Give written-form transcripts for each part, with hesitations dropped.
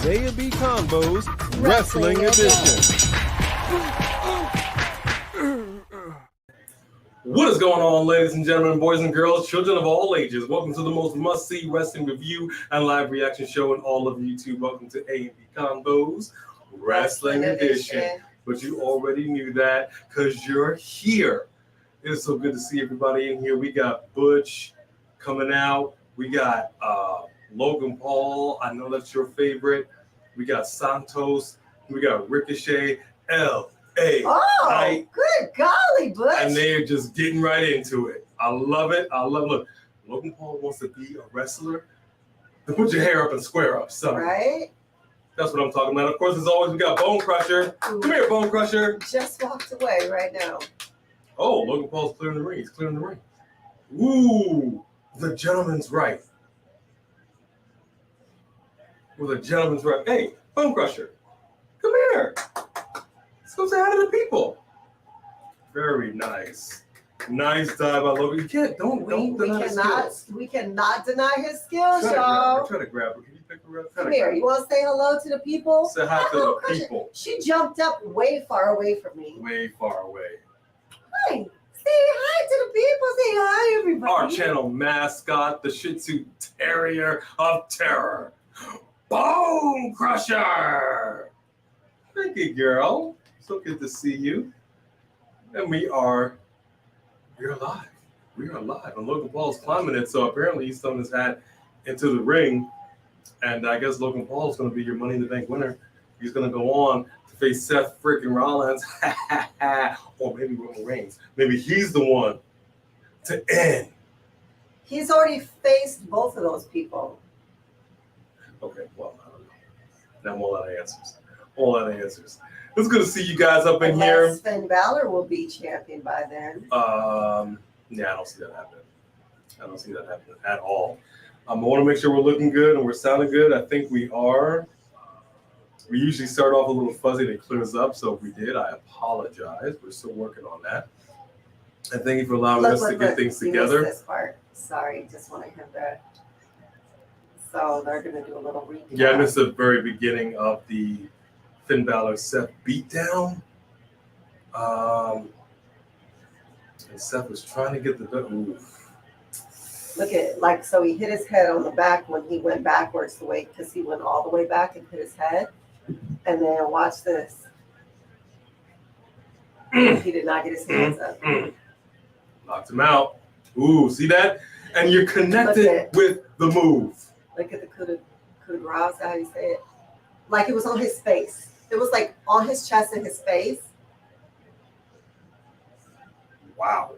A&B Combos Wrestling Edition. What is going on, ladies and gentlemen, boys and girls, children of all ages? Welcome to the most must-see wrestling review and live reaction show in all of YouTube. Welcome to A&B Combos Wrestling Edition. But you already knew that because you're here. It is so good to see everybody in here. We got Butch coming out. We got Logan Paul. I know that's your favorite. We got Santos. We got Ricochet. L.A. Oh, good golly, Butch. And they're just getting right into it. I love it. I love it. Look, Logan Paul wants to be a wrestler. Then put your hair up and square up, son. Right? That's what I'm talking about. Of course, as always, we got Bone Crusher. Ooh. Come here, Bone Crusher. Just walked away right now. Oh, Logan Paul's clearing the ring. He's clearing the ring. Ooh, the gentleman's right. Well, the gentleman's right. Hey, Bone Crusher, come here. Let's go say hi to the people. Very nice. Nice dive by Logan. You can't, don't deny his skills. We cannot deny his skills, Try y'all. to grab her. Can you pick her up? Come here. You want to say hello to the people? Say hi to the people. She jumped up way far away from me. Way far away. Hi. Say hi to the people. Say hi, everybody. Our channel mascot, the Shih Tzu Terrier of Terror, Bone Crusher. Thank you, girl. So good to see you. And we're alive. We are alive. And Logan Paul's climbing it, so apparently he's throwing his hat into the ring. And I guess Logan Paul is going to be your Money in the Bank winner. He's going to go on to face Seth freaking Rollins. Or maybe Roman Reigns. Maybe he's the one to end. He's already faced both of those people. Okay, well, I don't know. Now I'm all out of answers. All out of answers. It's good to see you guys up in here. Finn Balor will be champion by then. Yeah, I don't see that happening. I don't see that happening at all. I want to make sure we're looking good and we're sounding good. I think we are. We usually start off a little fuzzy and it clears up. So if we did, I apologize. We're still working on that. And thank you for allowing us to get things together. This part. Sorry, just wanted him to. So they're going to do a little recap. Yeah, I missed the very beginning of the Finn Balor Seth beatdown. And Seth was trying to get the oof. Look at so he hit his head on the back when he went backwards the way because he went all the way back and hit his head. And then watch this. He did not get his hands up. Knocked him out. Ooh, see that? And you're connected with the move. Look at the coup de grace, how you say it. Like it was on his face. It was like on his chest and his face. Wow.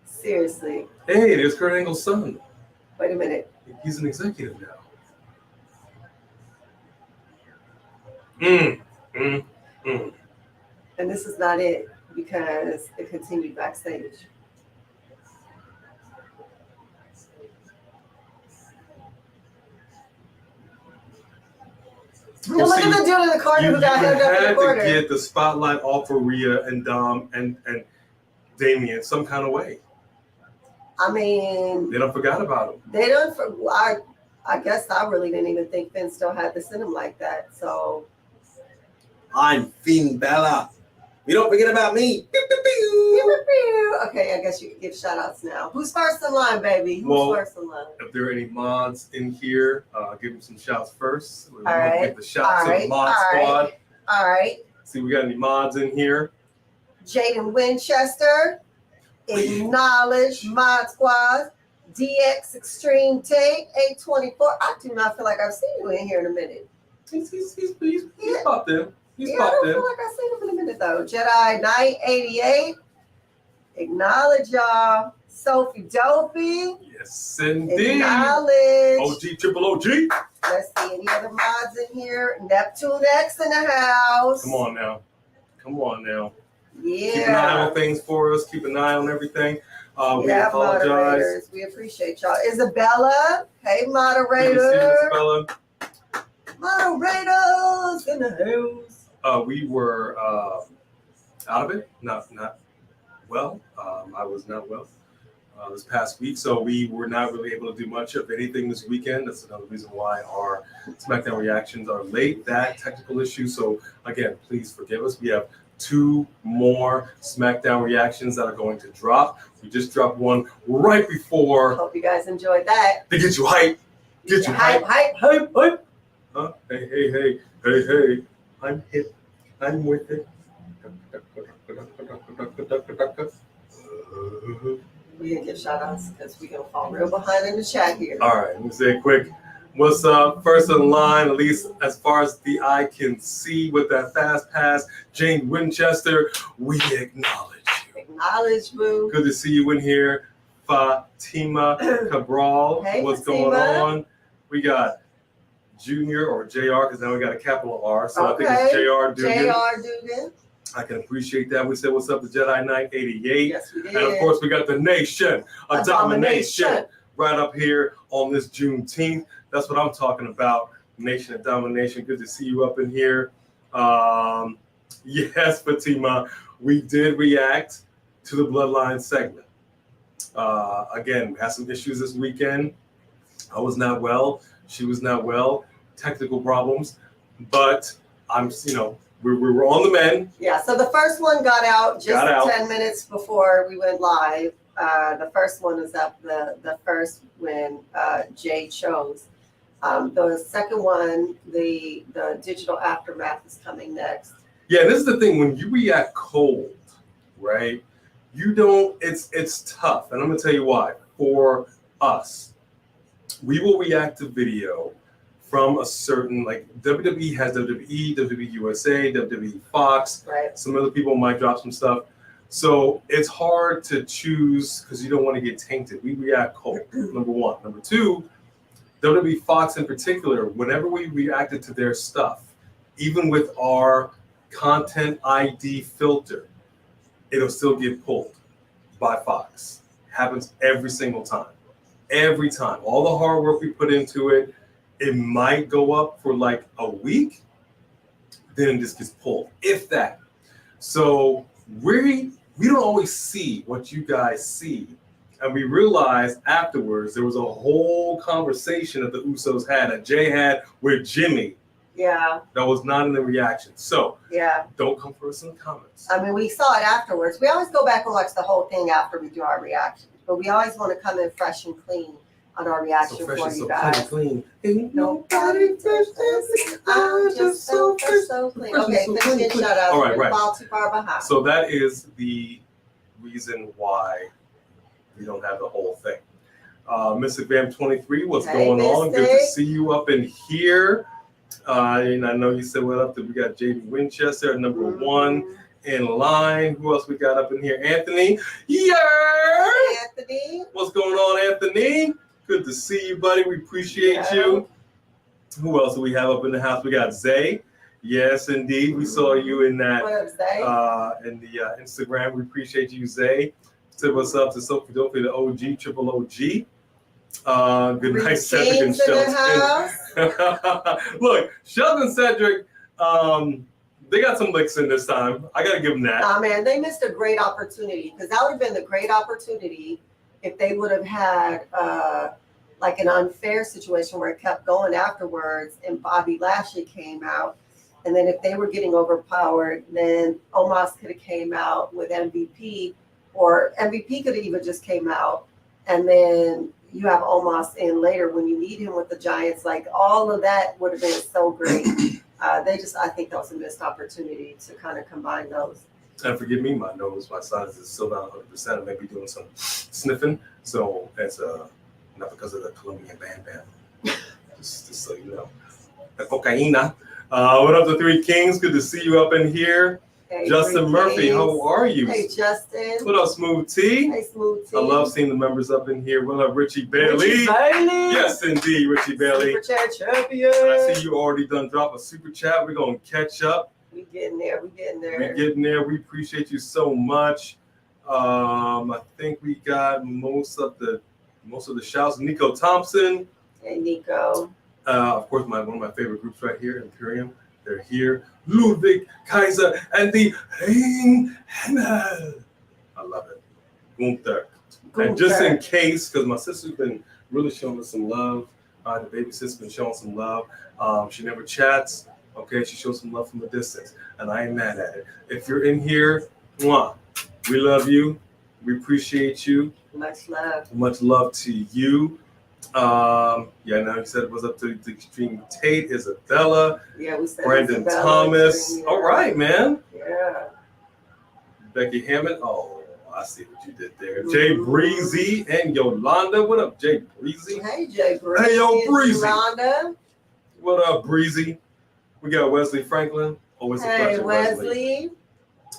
Seriously. Hey, there's Kurt Angle's son. Wait a minute. He's an executive now. And this is not it because it continued backstage. Well, look at the dude in the corner who got held up in the corner. You had to get the spotlight off of Rhea and Dom and Damian some kind of way. I mean, they don't forgot about him. They don't. I guess I really didn't even think Finn still had this in him like that. So I'm Finn Balor. You don't forget about me. Okay, I guess you can give shout outs now. Who's first in line, baby? Who's first in line? If there are any mods in here, give them some shouts first. We're all right. Get the shouts to the mod squad. All right. See, we got any mods in here? Jaden Winchester, Acknowledge Mod Squad, DX Extreme Take, 824. I do not feel like I've seen you in here in a minute. He's popped in. I don't feel like I've seen him in a minute though. Jedi Knight 88. Acknowledge y'all. Sophie Dopey. Yes, indeed. Acknowledge. OG, triple OG. Let's see any other mods in here. Neptune X in the house. Come on now. Yeah. Keep an eye on things for us. Keep an eye on everything. We apologize. Moderators. We appreciate y'all. Isabella. Hey, moderators. Isabella. Moderators in the house. We were out of it. Not well. I was not well. this past week, so we were not really able to do much of anything this weekend. That's another reason why our SmackDown reactions are late. That technical issue. So again, please forgive us. We have 2 more SmackDown reactions that are going to drop. We just dropped one right before. Hope you guys enjoyed that. To get you hype. Get you hype. Hype. Huh? Hey. I'm hip. I'm with it. We didn't get shout outs because we're going to fall real behind in the chat here. All right, let me say quick. What's up? First in line, at least as far as the eye can see with that fast pass, Jane Winchester, we acknowledge you. Acknowledge, boo. Good to see you in here. Fatima Cabral, Hey, what's Fatima. going on? We got Junior or JR, because now we got a capital R, so I think it's JR Dugan. JR Dugan. I can appreciate that. We said, what's up to Jedi Knight 88? Yes, we did. And of course, we got the Nation of Domination right up here on this Juneteenth. That's what I'm talking about. Nation of Domination. Good to see you up in here. Yes, Fatima, we did react to the Bloodline segment. Again, we had some issues this weekend. I was not well. She was not well. Technical problems. But we were on the mend. Yeah, so the first one got out 10 minutes before we went live. The first one is up, the first when Jay chose. The second one, the digital aftermath is coming next. Yeah, this is the thing. When you react cold, right, you don't, it's tough. And I'm going to tell you why. For us, we will react to video from a certain, like WWE has WWE, WWE USA, WWE Fox. Right. Some other people might drop some stuff. So it's hard to choose because you don't want to get tainted. We react cold, number one. Number two, WWE Fox in particular, whenever we reacted to their stuff, even with our content ID filter, it'll still get pulled by Fox. Happens every single time. Every time. All the hard work we put into it, it might go up for like a week, then it just gets pulled, if that. So we don't always see what you guys see. And we realized afterwards there was a whole conversation that the Usos had, that Jay had with Jimmy. Yeah. That was not in the reaction. So yeah, don't come for us in the comments. I mean, we saw it afterwards. We always go back and watch the whole thing after we do our reaction. But we always want to come in fresh and clean on our reaction So fresh for and you so guys. clean. Ain't Nobody touched this. I'm just so fresh, so clean. Okay, finish your shout out. All right, right. Fall too far behind. So that is the reason why we don't have the whole thing. Miss Bam 23, what's going on? Good to see you up in here. And I know you said what up. We got JD Winchester at number one in line. Who else we got up in here? Anthony. Yeah. Anthony. What's going on, Anthony? Good to see you, buddy. We appreciate you. Who else do we have up in the house? We got Zay. Yes, indeed. We saw you in that. What up, Zay? In the Instagram. We appreciate you, Zay. Say what's up to Sophie Dopey, the OG, Triple OG. Good night, Cedric and Shelton. Look, Sheldon Cedric, they got some licks in this time. I got to give them that. Oh, man, they missed a great opportunity, because that would have been the great opportunity if they would have had like an unfair situation where it kept going afterwards and Bobby Lashley came out. And then if they were getting overpowered, then Omos could have came out with MVP, or MVP could have even just came out. And then you have Omos in later when you need him with the Giants. Like, all of that would have been so great. I think that was a missed opportunity to kind of combine those. And forgive me, my sinus is still not 100%. I may be doing some sniffing. So that's not because of the Colombian Bam Bam. just so you know. The cocaína. What up, the Three Kings? Good to see you up in here. Hey, Justin Murphy, how are you? Hey, Justin. What up, Smooth T? Hey, Smooth T. I love seeing the members up in here. What up, Richie Bailey? Richie Bailey. Yes, indeed, Richie Bailey. Super Chat champion. And I see you already done drop a super chat. We're going to catch up. We getting there. We're getting there. We appreciate you so much. I think we got most of the shouts. Nico Thompson. Hey, Nico. Of course, one of my favorite groups right here, Imperium. They're here. Ludwig, Kaiser, and the Ringhammer. I love it. Gunther. And just in case, because my sister's been really showing us some love. The baby sister's been showing some love. She never chats. Okay, she shows some love from a distance, and I ain't mad at it. If you're in here, mwah, we love you. We appreciate you. Much love. Much love to you. Now you said it was up to the Extreme Tate, Isabella, Yeah, we said Brandon Isabella, Thomas. Extreme, All right, man. Yeah. Becky Hammond. Oh, I see what you did there. Jay Breezy and Yolanda. What up, Jay Breezy? Hey, Jay Breezy. Hey, yo, Breezy. Yolanda. What up, Breezy? We got Wesley Franklin. Always a pleasure, Wesley.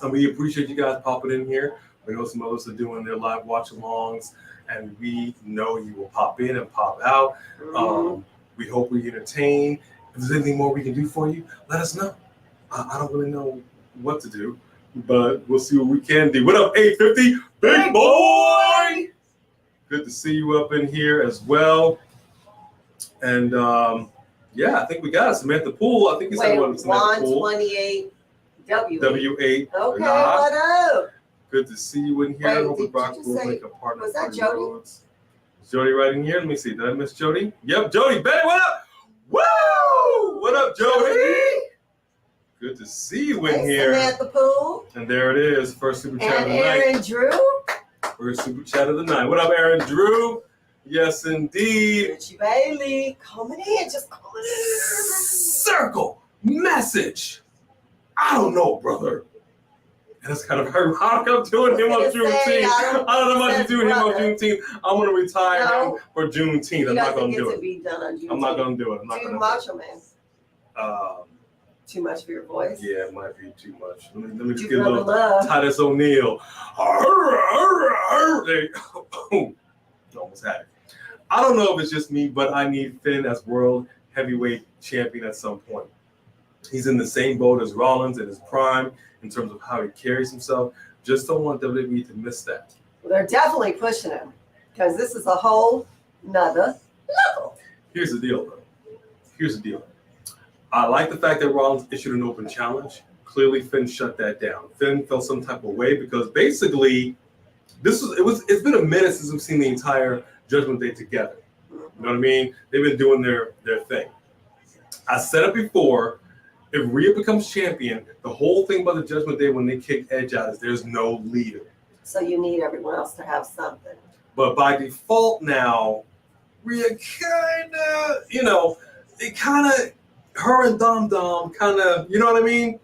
And we appreciate you guys popping in here. We know some others are doing their live watch-alongs, and we know you will pop in and pop out. We hope we entertain. If there's anything more we can do for you, let us know. I don't really know what to do, but we'll see what we can do. What up, 850? Big boy! Good to see you up in here as well. And I think we got it. Samantha Poole. I think you said what? Samantha Poole. 128 W8. W8. Okay, what up? Good to see you in here. I hope we brought make a partner. Was that Jody? Jody right in here. Let me see. Did I miss Jody? Yep, Jody. Betty, what up? Woo! What up, Jody? Good to see you in here. Samantha Poole. And there it is. First super chat of the night. Aaron Drew. First super chat of the night. What up, Aaron Drew? Yes, indeed. Richie Bailey. Coming in. Just coming in. Circle. Message. I don't know, brother. That's kind of hurt. I'm doing him on Juneteenth. I don't know much to do him on Juneteenth. I'm going to retire him for Juneteenth. I'm not going to do it. I'm not going to do it. I'm not going to do it. Too much, man. Too much for your voice? Yeah, it might be too much. Let me just get a little Titus O'Neil. There you go. Almost had it. I don't know if it's just me, but I need Finn as World Heavyweight Champion at some point. He's in the same boat as Rollins in his prime in terms of how he carries himself. Just don't want WWE to miss that. Well, they're definitely pushing him because this is a whole nother level. Here's the deal, though. I like the fact that Rollins issued an open challenge. Clearly, Finn shut that down. Finn felt some type of way because basically, it's been a minute since we've seen the entire Judgment Day together. You know what I mean? They've been doing their thing. I said it before. If Rhea becomes champion, the whole thing about the Judgment Day when they kick Edge out is there's no leader. So you need everyone else to have something. But by default now, Rhea her and Dom kind of, you know what I mean?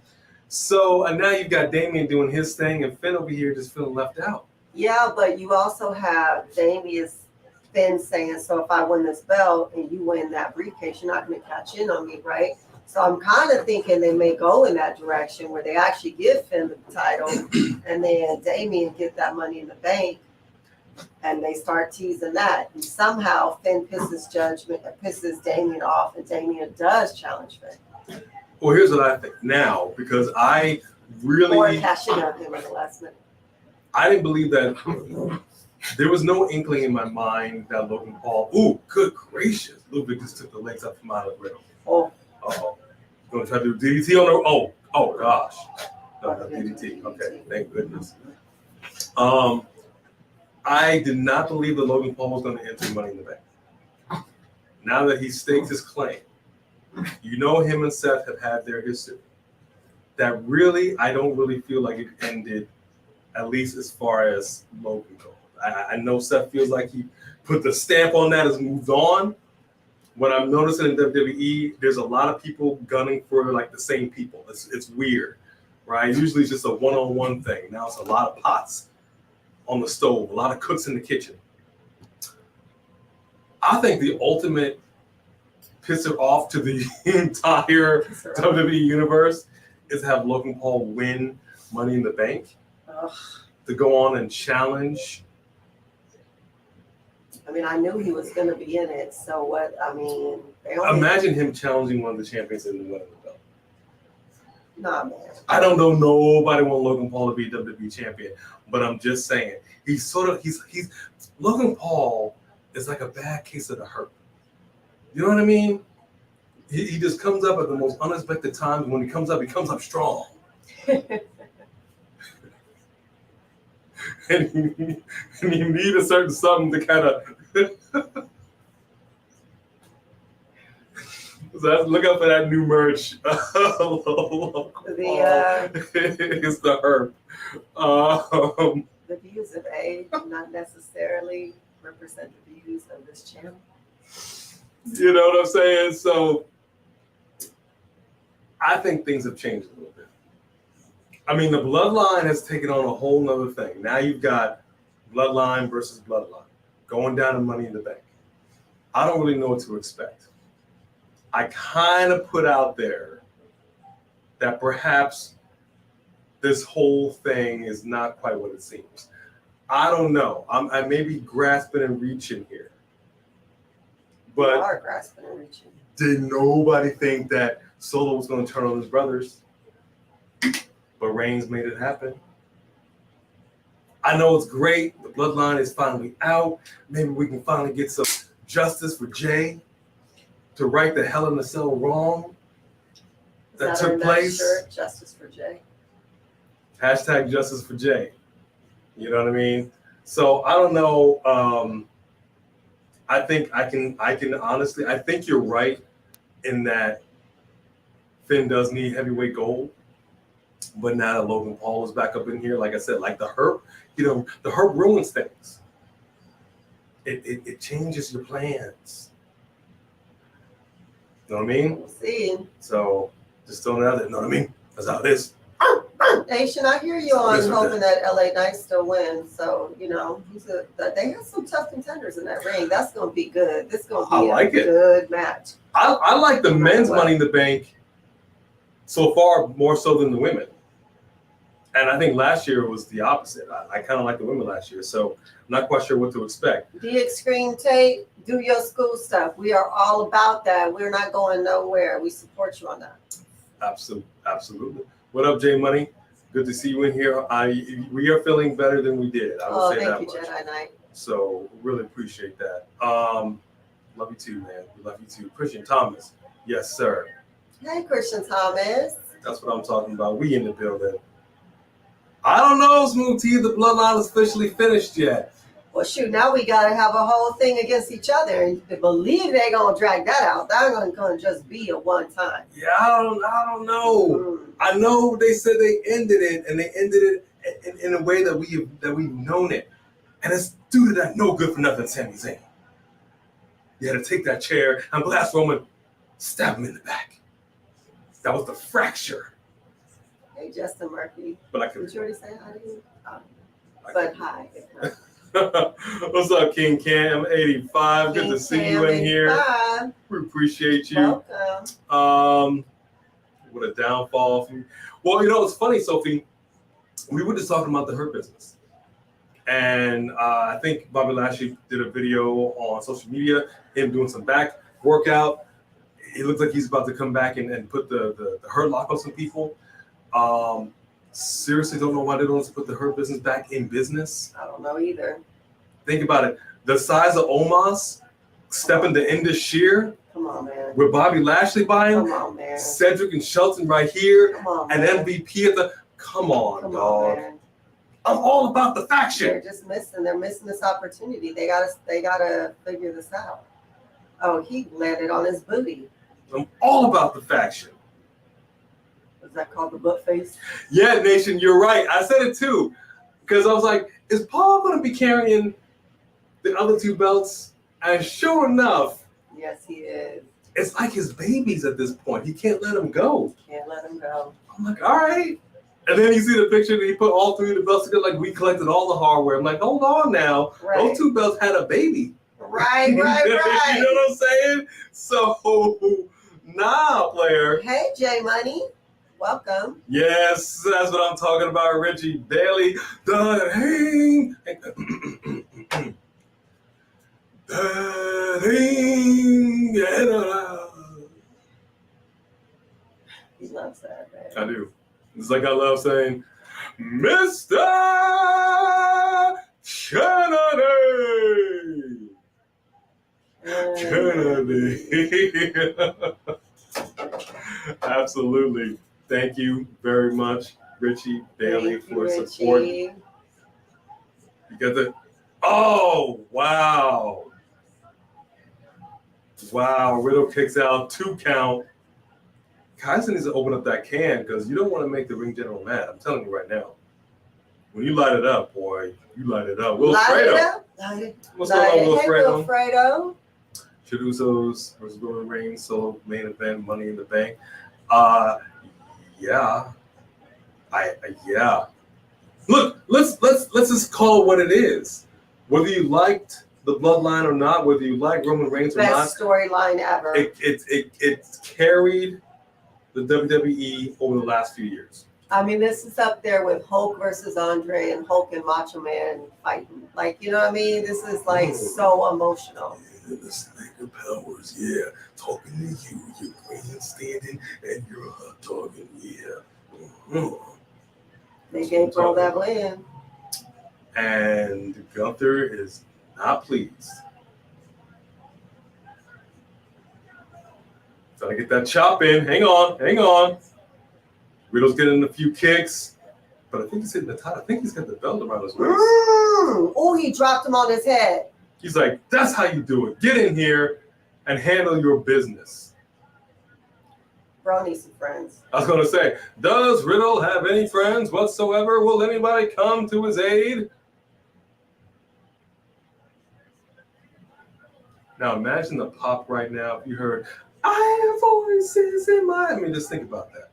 So and now you've got Damian doing his thing and Finn over here just feeling left out. Yeah, but you also have Damian's Finn saying, so if I win this belt and you win that briefcase, you're not going to catch in on me, right? So I'm kind of thinking they may go in that direction where they actually give Finn the title and then Damian get that money in the bank and they start teasing that. And somehow Finn pisses Damian off and Damian does challenge Finn. Well, here's what I think now, because I really... Or cashing out him in the last minute. I didn't believe that... There was no inkling in my mind that Logan Paul... Ooh, good gracious. Ludwig just took the legs up from out of Riddle. Oh. Uh-oh. Going to try to do DDT on her? Oh gosh. No, DDT. Okay, thank goodness. I did not believe that Logan Paul was going to enter Money in the Bank. Now that he staked his claim, you know him and Seth have had their history. That really, I don't really feel like it ended, at least as far as Logan goes. I know Seth feels like he put the stamp on that, has moved on. What I'm noticing in WWE, there's a lot of people gunning for like the same people. It's weird, right? Usually it's just a one-on-one thing. Now it's a lot of pots on the stove, a lot of cooks in the kitchen. I think the ultimate pisser off to the entire WWE universe is to have Logan Paul win Money in the Bank, to go on and challenge. I mean, I knew he was going to be in it. So what? I mean, imagine him challenging one of the champions and winning the belt. Nah, man. I don't know. Nobody want Logan Paul to be WWE champion, but I'm just saying he's Logan Paul is like a bad case of the herp. You know what I mean? He just comes up at the most unexpected times. When he comes up strong. and you need a certain something to kind of. So look out for that new merch. It's the herb. The views of A do not necessarily represent the views of this channel. You know what I'm saying? So I think things have changed a little bit. I mean, the Bloodline has taken on a whole nother thing. Now you've got Bloodline versus Bloodline going down to Money in the Bank. I don't really know what to expect. I kind of put out there that perhaps this whole thing is not quite what it seems. I don't know. I may be grasping and reaching here. But you are grasping and reaching. Did nobody think that Solo was going to turn on his brothers? But Reigns made it happen. I know it's great. The Bloodline is finally out. Maybe we can finally get some justice for Jay to right the Hell in a Cell wrong that took place. Shirt, justice for Jay. Hashtag justice for Jay. You know what I mean? So I don't know. I think I can honestly, I think you're right in that Finn does need heavyweight gold. But now that Logan Paul is back up in here, like I said, like the Herb, the Herb ruins things. It changes your plans. You know what I mean? We'll see. So just throwing it out there. You know what I mean? That's how it is. Nation, I hear you on hoping that LA Knight still wins. So, they have some tough contenders in that ring. That's going to be good. This is going to be a good match. I like the men's Money in the Bank so far more so than the women. And I think last year was the opposite. I kind of like the women last year. So I'm not quite sure what to expect. DX Screen Tape, do your school stuff. We are all about that. We're not going nowhere. We support you on that. Absolutely. What up, J Money? Good to see you in here. We are feeling better than we did. I will say that much. Thank you, Jedi Knight. So really appreciate that. Love you too, man. We love you too. Christian Thomas. Yes, sir. Hey, Christian Thomas. That's what I'm talking about. We in the building. I don't know, Smooth T. The Bloodline is officially finished yet. Well, shoot, now we got to have a whole thing against each other. And believe they're going to drag that out. That's not going to just be a one time. Yeah, I don't know. I know they said they ended it, and they ended it in a way that we've known it. And it's due to that no good for nothing Sami Zayn. You had to take that chair and blast Roman, stab him in the back. That was the fracture. Hey, Justin Murphy. But I could. Did you already say hi to you? But hi. What's up, King Cam 85? Good to see you in here. We appreciate you. Welcome. What a downfall. Well, it's funny, Sophie. We were just talking about the Hurt Business. And I think Bobby Lashley did a video on social media, him doing some back workout. It looks like he's about to come back and put the Hurt Lock on some people. Seriously don't know why they don't put the Hurt Business back in business. I don't know either. Think about it. The size of Omos stepping to Indus Sheer. Come on, man. With Bobby Lashley by him. Come on, man. Cedric and Shelton right here. Come on, and man. MVP at the. Come on, dog. Man. I'm all about the faction. They're just missing. They're missing this opportunity. They gotta figure this out. Oh, he landed on his booty. I'm all about the faction. Is that called the butt face? Yeah, Nation, you're right. I said it too. Because I was like, is Paul going to be carrying the other two belts? And sure enough. Yes, he is. It's like his babies at this point. He can't let them go. Can't let him go. I'm like, all right. And then you see the picture that he put all three of the belts together, like we collected all the hardware. I'm like, hold on now. Right. Those two belts had a baby. Right. You know what I'm saying? So, nah, player. Hey, J Money. Welcome. Yes, that's what I'm talking about, Richie Bailey. The hang. He loves that, man. I do. It's like I love saying, Mr. Kennedy. Absolutely. Thank you very much, Richie Bailey, for support. You got the. Oh, wow. Wow, Riddle kicks out, 2 count. Kaiser needs to open up that can because you don't want to make the ring general mad. I'm telling you right now. When you light it up, boy, you light it up. Wilfredo. What's going on, Wilfredo? Wilfredo. Should Usos versus Roman Reigns, solo main event, Money in the Bank. Yeah. Yeah. Look, let's just call it what it is. Whether you liked the Bloodline or not, whether you like Roman Reigns or not, Best storyline ever. It's carried the WWE over the last few years. I mean, this is up there with Hulk versus Andre and Hulk and Macho Man fighting. Like, you know what I mean? This is like so emotional. Yeah, the Snaker powers, yeah. Talking to you, you're grandstanding and you're talking, yeah. Mm-hmm. They gave all that win. And Gunther is not pleased. Trying to get that chop in. Hang on. Riddle's getting a few kicks, but I think he's hitting the top. I think he's got the belt around his waist. Oh, he dropped him on his head. He's like, that's how you do it. Get in here and handle your business. Bro needs some friends. I was going to say, does Riddle have any friends whatsoever? Will anybody come to his aid? Now imagine the pop right now if you heard, I have voices in my... I mean, just think about that.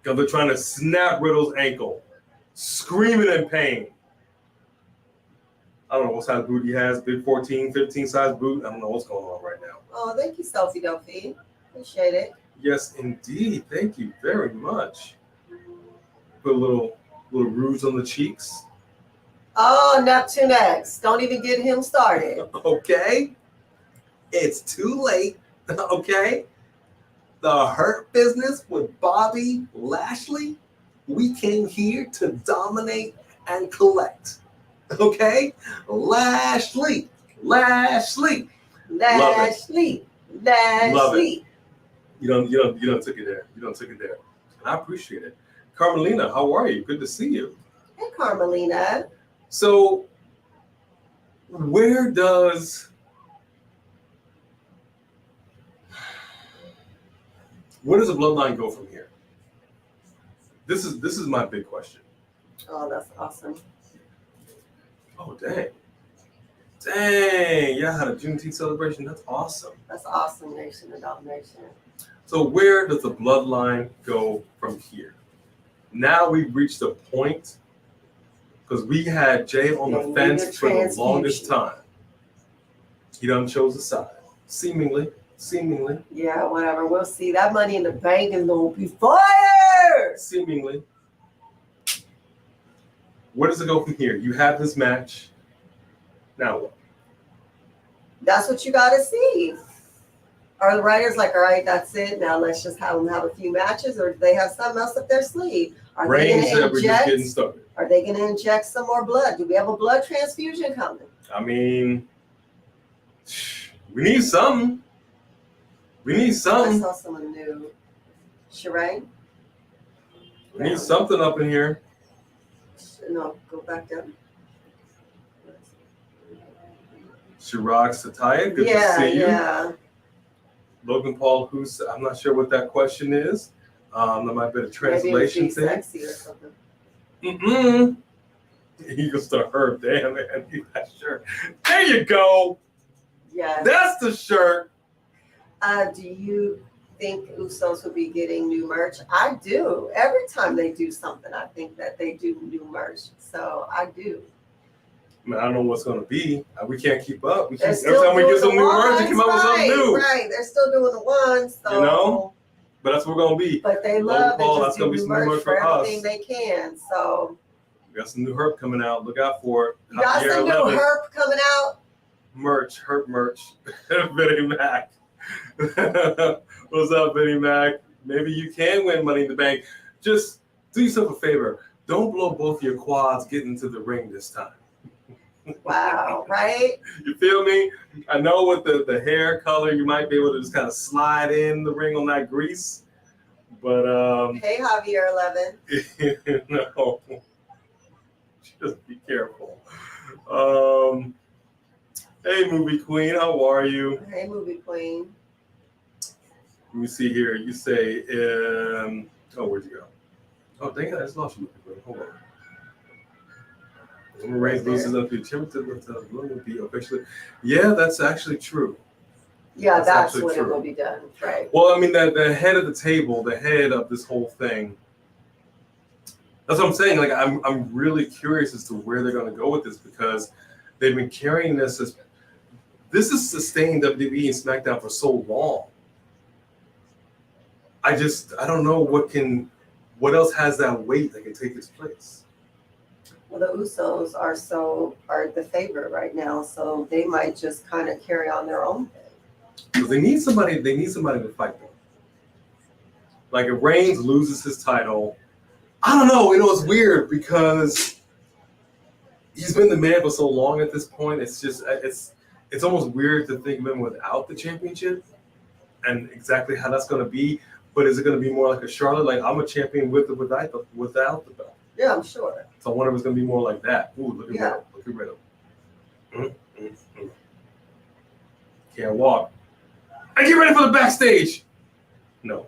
Because they're trying to snap Riddle's ankle, screaming in pain. I don't know what size boot he has, big 14, 15 size boot. I don't know what's going on right now. Oh, thank you, Sophie Delphi. Appreciate it. Yes, indeed. Thank you very much. Put a little rouge on the cheeks. Oh, Neptune X. Don't even get him started. Okay. It's too late. Okay. The Hurt Business with Bobby Lashley. We came here to dominate and collect. Okay? Lashley. Lashley. Love it. You don't took it there. And I appreciate it. Carmelina, how are you? Good to see you. Hey, Carmelina. So, where does the Bloodline go from here? This is my big question. Oh, that's awesome. Oh, dang! Yeah, I had a Juneteenth celebration. That's awesome. That's awesome, Nation and Domination. So, where does the Bloodline go from here? Now we've reached a point. Because we had Jay on the fence for the longest time. He done chose a side. Seemingly. Yeah, whatever. We'll see. That Money in the Bank is going to be fire! Seemingly. Where does it go from here? You have this match. Now what? That's what you got to see. Are the writers like, all right, that's it. Now let's just have them have a few matches, or do they have something else up their sleeve? Reigns said we're just getting started. Are they going to inject some more blood? Do we have a blood transfusion coming? I mean, we need something. I saw someone new. Sheree? We need something up in here. No, go back down. Chirag Sataya, good to see you. Yeah. Logan Paul, I'm not sure what that question is. That might be a translation thing. Sexy or something. You can start Herb. Damn, man. That shirt. There you go. Yeah. That's the shirt. Do you think Usos will be getting new merch? I do. Every time they do something, I think that they do new merch. So I do. I mean, I don't know what's going to be. We can't keep up. Every time we get some new merch, they come out with something new. Right. They're still doing the ones. So. You know? But that's what we're going to be. But they love Paul, to that's do gonna be new some new merch for everything us. they can. So We got some new herb coming out. Look out for it. you got some new herb coming out. Herb merch. Vinny Mac. What's up, Vinny Mac? Maybe you can win Money in the Bank. Just do yourself a favor. Don't blow both your quads getting into the ring this time. Wow, right? You feel me? I know with the hair color, you might be able to just kind of slide in the ring on that grease. But hey, Javier 11. No. Just be careful. Hey, movie queen, how are you? Hey, movie queen. Let me see here. You say, where'd you go? Oh, dang it, I just lost you. Hold on. When Reigns loses up to championship, will be officially. Yeah, that's actually true. Yeah, that's actually when true. it will be done, right? Well, I mean, the head of the table, the head of this whole thing. That's what I'm saying. Like, I'm really curious as to where they're going to go with this because they've been carrying this as this has sustained WWE and SmackDown for so long. I don't know what else has that weight that can take its place. Well, the Usos are the favorite right now, so they might just kind of carry on their own thing. Because they need somebody to fight them. Like if Reigns loses his title, I don't know. It's weird because he's been the man for so long at this point. It's just it's almost weird to think of him without the championship and exactly how that's going to be. But is it going to be more like a Charlotte? Like I'm a champion without the belt. Yeah, I'm sure. So I wonder if it's going to be more like that. Ooh, look at Yeah. Riddle. Look at Riddle. Can't walk. I get ready for the backstage. No.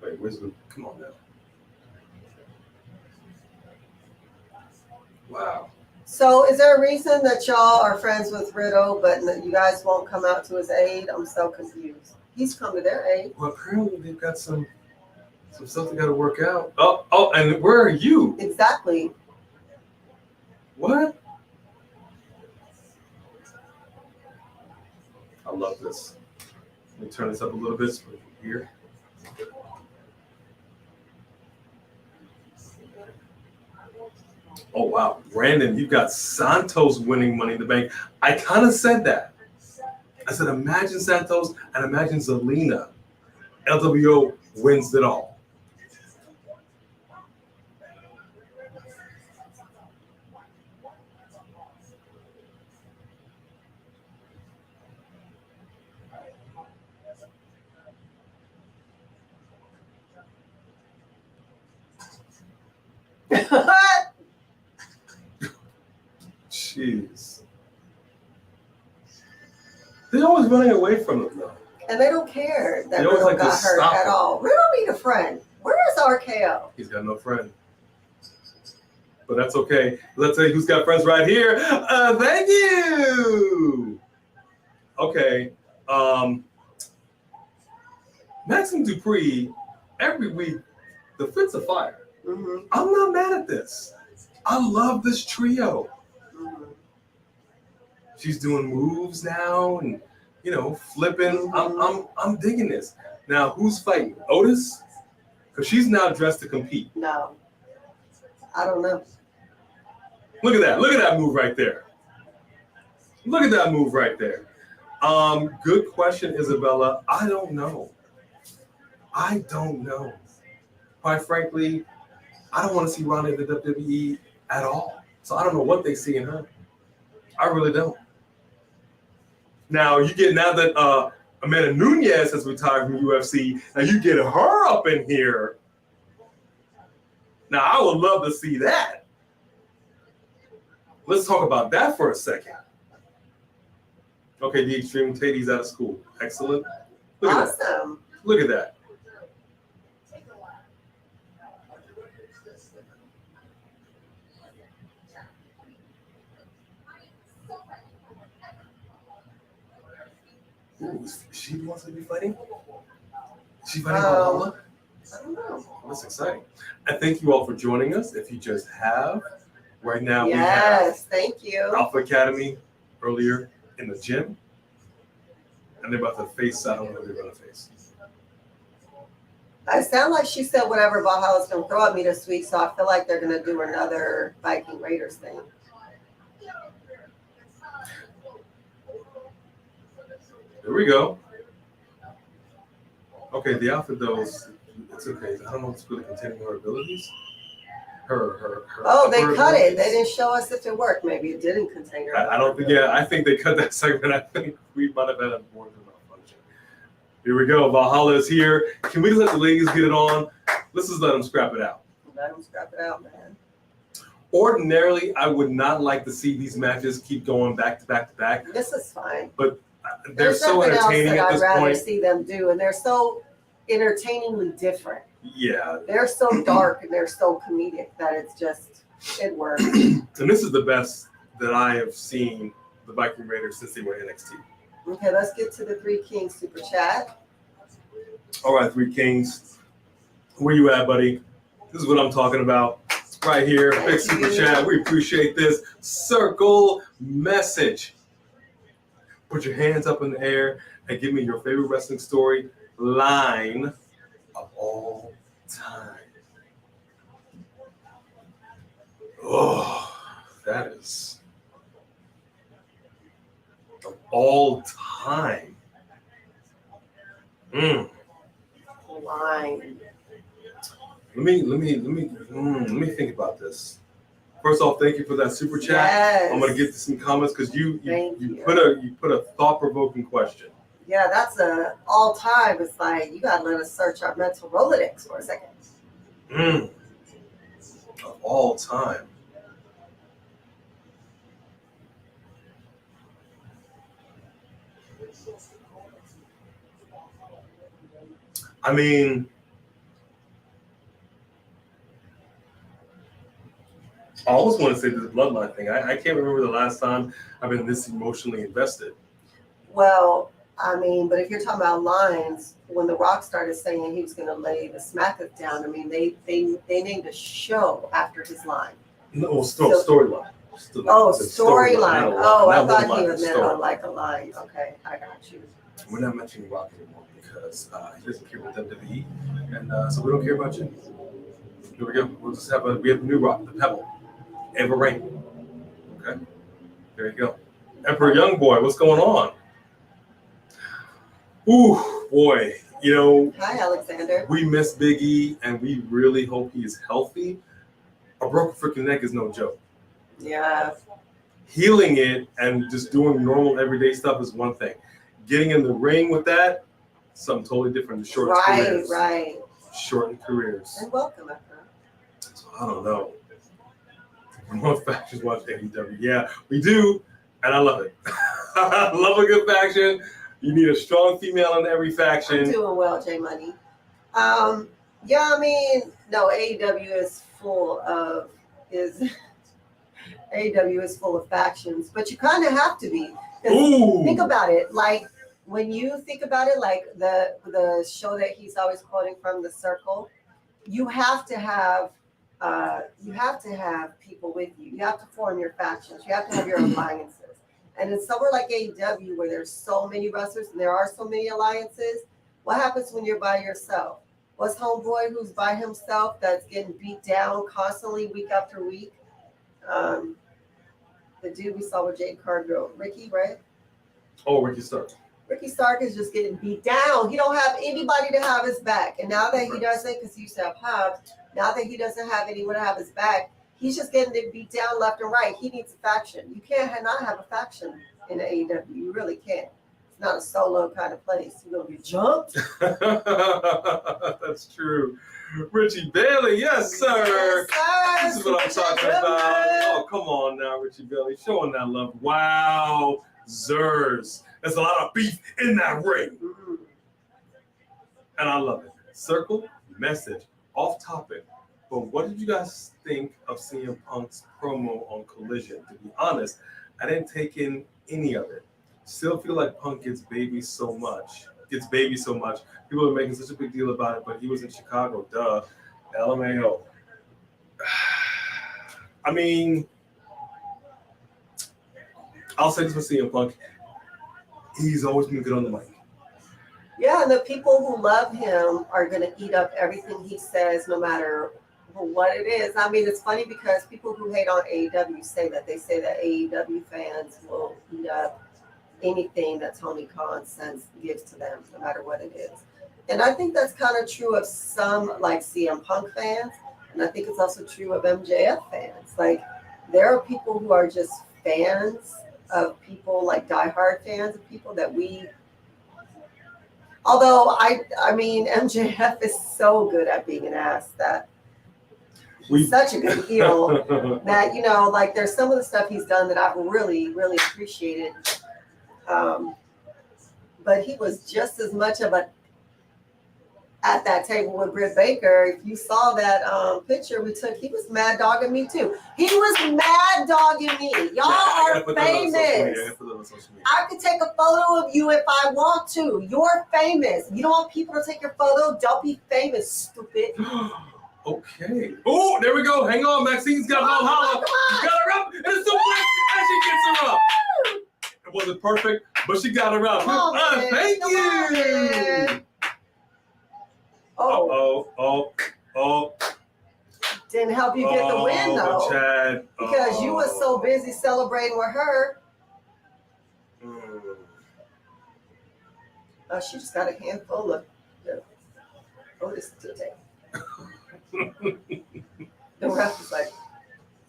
Wait, where's the? Come on now. Wow. So is there a reason that y'all are friends with Riddle, but you guys won't come out to his aid? I'm so confused. He's come to their aid. Well, apparently they've got some stuff they got to work out. Oh, and where are you? Exactly. What? I love this. Let me turn this up a little bit so we can hear. Oh, wow. Brandon, you got Santos winning Money in the Bank. I kind of said that. I said, imagine Santos and imagine Zelina. LWO wins it all. Jeez. They're always running away from them, though. And they don't care that They always Riddle like to got hurt stop at him. all. Riddle need a friend. Where is RKO? He's got no friend. But that's okay. Let's say who's got friends right here. Thank you. Okay. Maxine Dupri, every week, the fits of fire. Mm-hmm. I'm not mad at this. I love this trio. Mm-hmm. She's doing moves now and flipping. Mm-hmm. I'm digging this. Now who's fighting? Otis? Because she's now dressed to compete. No. I don't know. Look at that. Look at that move right there. Look at that move right there. Good question, Isabella. I don't know. Quite frankly, I don't want to see Ronda in the WWE at all. So I don't know what they see in her. I really don't. Now that Amanda Nunes has retired from UFC, now you get her up in here. Now I would love to see that. Let's talk about that for a second. Okay, the Extreme Tady's out of school. Excellent. Look at Awesome. that. Look at that. Ooh, she wants to be fighting? Is she fighting Valhalla? I don't know. That's exciting. And thank you all for joining us. If you just have, right now we have Yes, thank you. Alpha Academy earlier in the gym. And they're about to face, I don't know who they're going to face. I sound like she said whatever Valhalla's going to throw at me this week, so I feel like they're going to do another Viking Raiders thing. There we go. Okay, the outfit though, it's okay. I don't know if it's really containing her abilities. Her Oh, they upper cut it. abilities. They didn't show us if it worked. Maybe it didn't contain her. I don't think, I think they cut that segment. I think we might have had a more than malfunction. Here we go. Valhalla is here. Can we just let the ladies get it on? Let's just let them scrap it out. Let them scrap it out, man. Ordinarily, I would not like to see these matches keep going back to back to back. This is fine. But they're There's so nothing else entertaining that at this I'd rather point. see them do, and they're so entertainingly different. Yeah. They're so dark and they're so comedic that it's just, it works. And this is the best that I have seen the Viking Raiders since they were NXT. Okay, let's get to the Three Kings super chat. All right, Three Kings. Where you at, buddy? This is what I'm talking about. Right here, big super chat. We appreciate this. Circle message. Put your hands up in the air and give me your favorite wrestling story line of all time. Oh, that is of all time. Line. Let me think about this. First off, thank you for that super chat. Yes. I'm gonna get to some comments because you Thank put a thought-provoking question. Yeah, that's a all time. It's like you gotta let us search our mental Rolodex for a second. Of all time. I mean, I almost want to say this Bloodline thing. I can't remember the last time I've been this emotionally invested. Well, I mean, but if you're talking about lines, when The Rock started saying he was going to lay the smackers down, I mean, they named a show after his line. No, storyline. Storyline. Oh, I thought Bloodline, he was meant story. on like a line. Okay, I got you. We're not mentioning Rock anymore because he doesn't care about WWE, and so we don't care about you. Here we go. We'll just have we have a new Rock, the Pebble, Ever Rain. Okay, there you go. Emperor Youngboy, what's going on? Ooh, boy, you know. Hi, Alexander. We miss Big E, and we really hope he is healthy. A broken freaking neck is no joke. Yeah. Healing it and just doing normal everyday stuff is one thing. Getting in the ring with that, something totally different. Shorten careers. Right. Shorten careers. And welcome, Emperor. So I don't know. More factions watch AEW. Yeah, we do, and I love it. I love a good faction. You need a strong female in every faction. I'm doing well, J Money. Yeah, I mean, no, AEW is full of factions, but you kind of have to be. Think about it, like when you think about it, like the show that he's always quoting from, The Circle, you have to have people with you. You have to form your factions. You have to have your alliances. And in somewhere like AEW, where there's so many wrestlers and there are so many alliances, what happens when you're by yourself? What's homeboy who's by himself that's getting beat down constantly week after week? The dude we saw with Jade Cargill, Ricky, right? Oh, Ricky Stark. Ricky Stark is just getting beat down. He don't have anybody to have his back. And now that he doesn't, because he used to have Hobbs, now that he doesn't have anyone to have his back, he's just getting beat down left and right. He needs a faction. You can't not have a faction in AEW. You really can't. It's not a solo kind of place. You're going to be jumped. That's true. Richie Bailey, yes, sir. Yes, sir. This is what I'm talking about. Oh, come on now, Richie Bailey. Showing that love. Wow. Zers. There's a lot of beef in that ring. Mm-hmm. And I love it. Circle, message, off topic. But what did you guys think of CM Punk's promo on Collision? To be honest, I didn't take in any of it. Still feel like Punk gets babied so much. People are making such a big deal about it, but he was in Chicago, duh. LMAO. I mean, I'll say this for CM Punk. He's always been good on the mic. Yeah, and the people who love him are going to eat up everything he says, no matter what it is. I mean, it's funny because people who hate on AEW say that. They say that AEW fans will eat up anything that Tony Khan gives to them, no matter what it is. And I think that's kind of true of some, like, CM Punk fans, and I think it's also true of MJF fans. Like, there are people who are just fans of people, like diehard fans of people that we... Although, I mean, MJF is so good at being an ass that He's such a good heel that, you know, like there's some of the stuff he's done that I've really, really appreciated. But he was just as much of a at that table with Britt Baker. If you saw that picture we took, he was mad dogging me too. He was mad dogging me. Y'all are famous. I could take a photo of you if I want to. You're famous. You don't want people to take your photo? Don't be famous, stupid. Okay. Oh, there we go. Hang on. Maxine's got Valhalla. Got her up. And it's so nice. And she gets her up. It wasn't perfect, but she got her up. Thank you. Oh. Didn't help you get the win, though. Chad. Because you were so busy celebrating with her. She just got a handful of this today. The ref is like,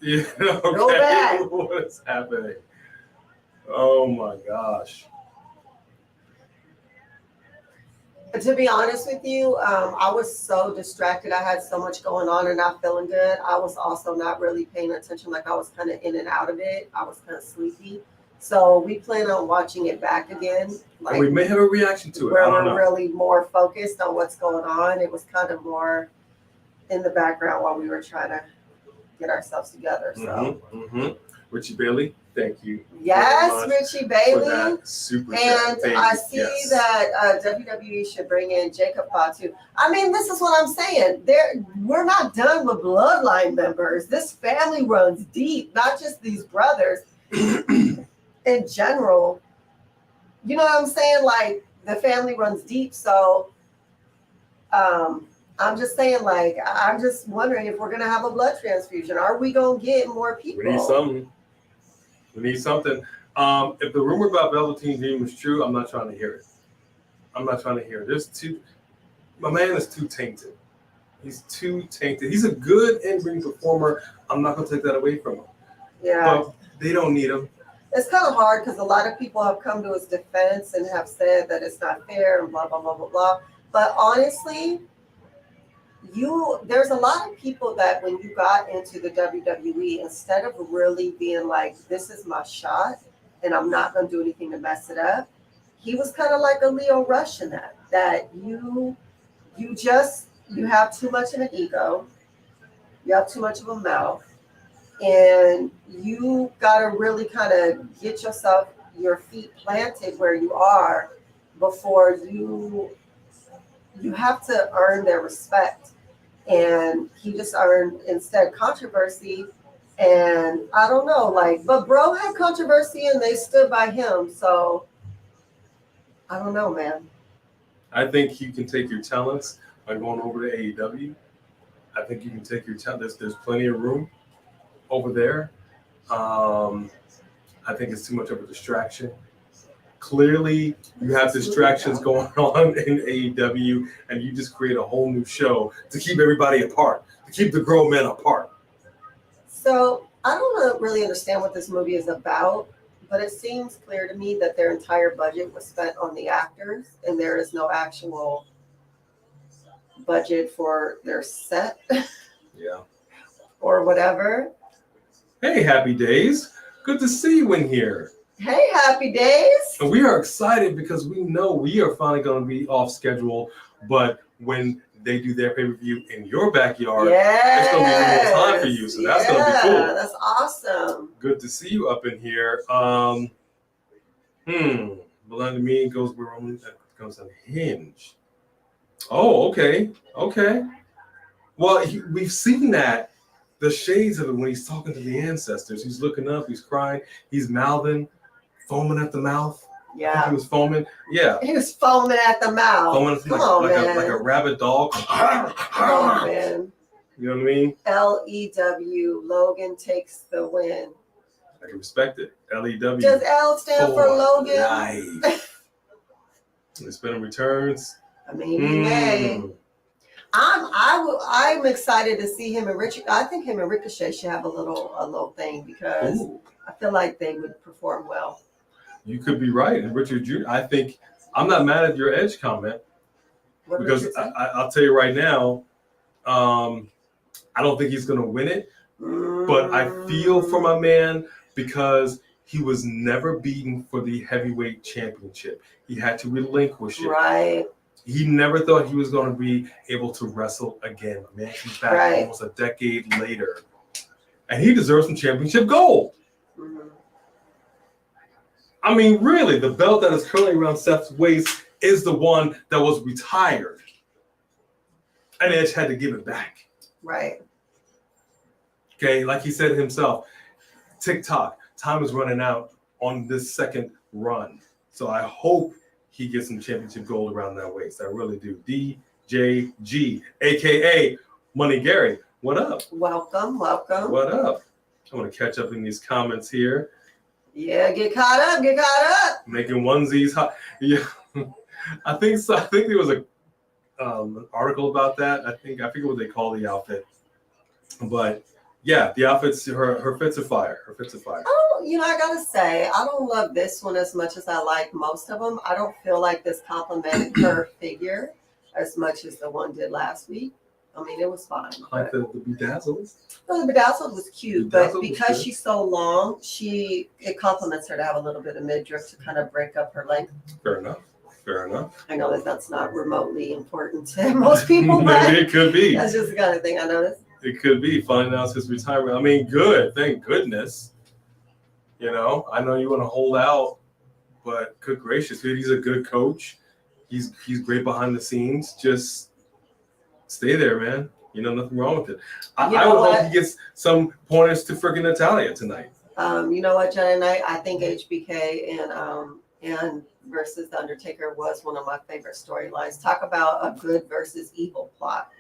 yeah, okay. Go back. What is happening? Oh my gosh. To be honest with you, I was so distracted. I had so much going on and not feeling good. I was also not really paying attention. Like I was kind of in and out of it. I was kind of sleepy. So we plan on watching it back again. Like, and we may have a reaction to it. Where we're really more focused on what's going on. It was kind of more in the background while we were trying to get ourselves together. So, Richie Bailey, thank you. Yes, Richie Bailey. And I see that WWE should bring in Jacob Fatu. I mean, this is what I'm saying. We're not done with Bloodline members. This family runs deep, not just these brothers. In general, you know what I'm saying? Like the family runs deep. So I'm just saying, like, I'm just wondering if we're going to have a blood transfusion. Are we going to get more people? We need something. If the rumor about Velveteen Dream is true, I'm not trying to hear it. My man is too tainted. He's too tainted. He's a good in-ring performer. I'm not going to take that away from him. Yeah. But they don't need him. It's kind of hard because a lot of people have come to his defense and have said that it's not fair and blah, blah, blah, blah, blah. But honestly, there's a lot of people that when you got into the WWE, instead of really being like, this is my shot and I'm not going to do anything to mess it up, he was kind of like a Leo Rush in that you have too much of an ego, you have too much of a mouth, and you got to really kind of get your feet planted where you are before you have to earn their respect. And he just earned instead controversy. And I don't know, but bro had controversy and they stood by him. So I don't know, man. I think you can take your talents by going over to AEW. I think you can take your talents. There's plenty of room over there. I think it's too much of a distraction. Clearly, you have distractions going on in AEW, and you just create a whole new show to keep everybody apart, to keep the grown men apart. So I don't really understand what this movie is about, but it seems clear to me that their entire budget was spent on the actors, and there is no actual budget for their set. Yeah. Or whatever. Hey, Happy Days. Good to see you in here. Hey, Happy Days. And we are excited because we know we are finally going to be off schedule, but when they do their pay-per-view in your backyard, it's going to be more time for you, so that's going to be cool. That's awesome. Good to see you up in here. Below me goes where Roman comes unhinged. Oh, okay. Well, we've seen that, the shades of it when he's talking to the ancestors. He's looking up, he's crying, he's mouthing, foaming at the mouth. Yeah. He was foaming. Yeah. He was foaming at the mouth. Foaming like a rabid dog. Come on, man. You know what I mean? LEW, Logan takes the win. I can respect it. LEW. Does L stand for Logan? Life. The spinning returns. I mean, he may. I'm excited to see him and Richard. I think him and Ricochet should have a little thing because I feel like they would perform well. You could be right. And Richard Jr., I think I'm not mad at your Edge comment because I'll tell you right now, I don't think he's going to win it, but I feel for my man because he was never beaten for the heavyweight championship. He had to relinquish it. Right. He never thought he was going to be able to wrestle again. Man, he's back almost a decade later. And he deserves some championship gold. Mm-hmm. I mean, really, the belt that is currently around Seth's waist is the one that was retired. And Edge had to give it back. Right. Okay, like he said himself, TikTok, time is running out on this second run. So I hope he gets some championship gold around that waist. I really do. DJG, a.k.a. Money Gary. What up? Welcome. What up? I want to catch up in these comments here. Yeah, get caught up. Making onesies hot. Yeah, I think so. I think there was a an article about that. I forget what they call the outfit, but yeah, the outfits. Her fits are fire. Oh, I gotta say, I don't love this one as much as I like most of them. I don't feel like this complimented her figure as much as the one did last week. I mean, it was fine. I like the bedazzled. No, the bedazzled was cute, but because she's so long, it compliments her to have a little bit of midriff to kind of break up her length. Fair enough. I know that's not remotely important to most people, but Maybe it could be. That's just the kind of thing I noticed. It could be finding out his retirement. I mean, good. Thank goodness. I know you want to hold out, but good gracious, he's a good coach. He's great behind the scenes. Just stay there, man. Nothing wrong with it. I would hope he gets some pointers to freaking Natalya tonight. You know what, Jen and I think HBK and versus The Undertaker was one of my favorite storylines. Talk about a good versus evil plot.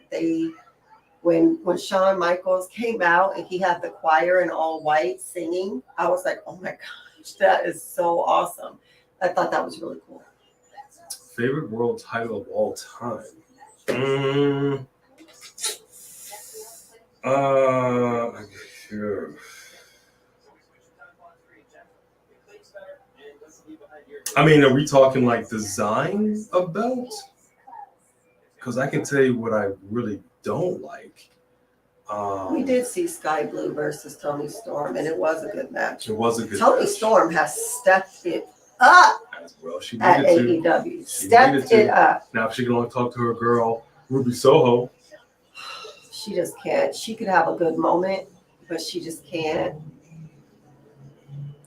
When Shawn Michaels came out and he had the choir in all white singing, I was like, oh my gosh, that is so awesome. I thought that was really cool. Favorite world title of all time? I mean, are we talking like design of belts? Because I can tell you what I really don't like. We did see Sky Blue versus Tony Storm, and it was a good match. Tony Storm has stepped it up as well. She at needed AEW. to. Stepped it up. Now, if she can only talk to her girl, Ruby Soho. She just can't. She could have a good moment, but she just can't.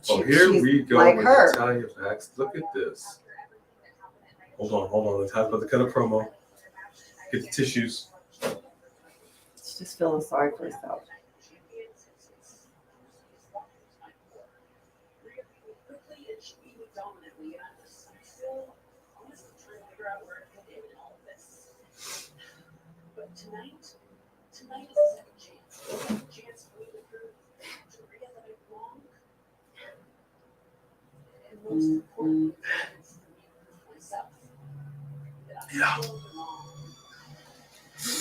Here we go like with her. Natalya Vax. Look at this. Hold on. The time about to cut a promo. Get the tissues. She's just feeling sorry for herself. Tonight is a second chance for me to prove to Rhea that I'm wrong. And most important, myself. Yeah.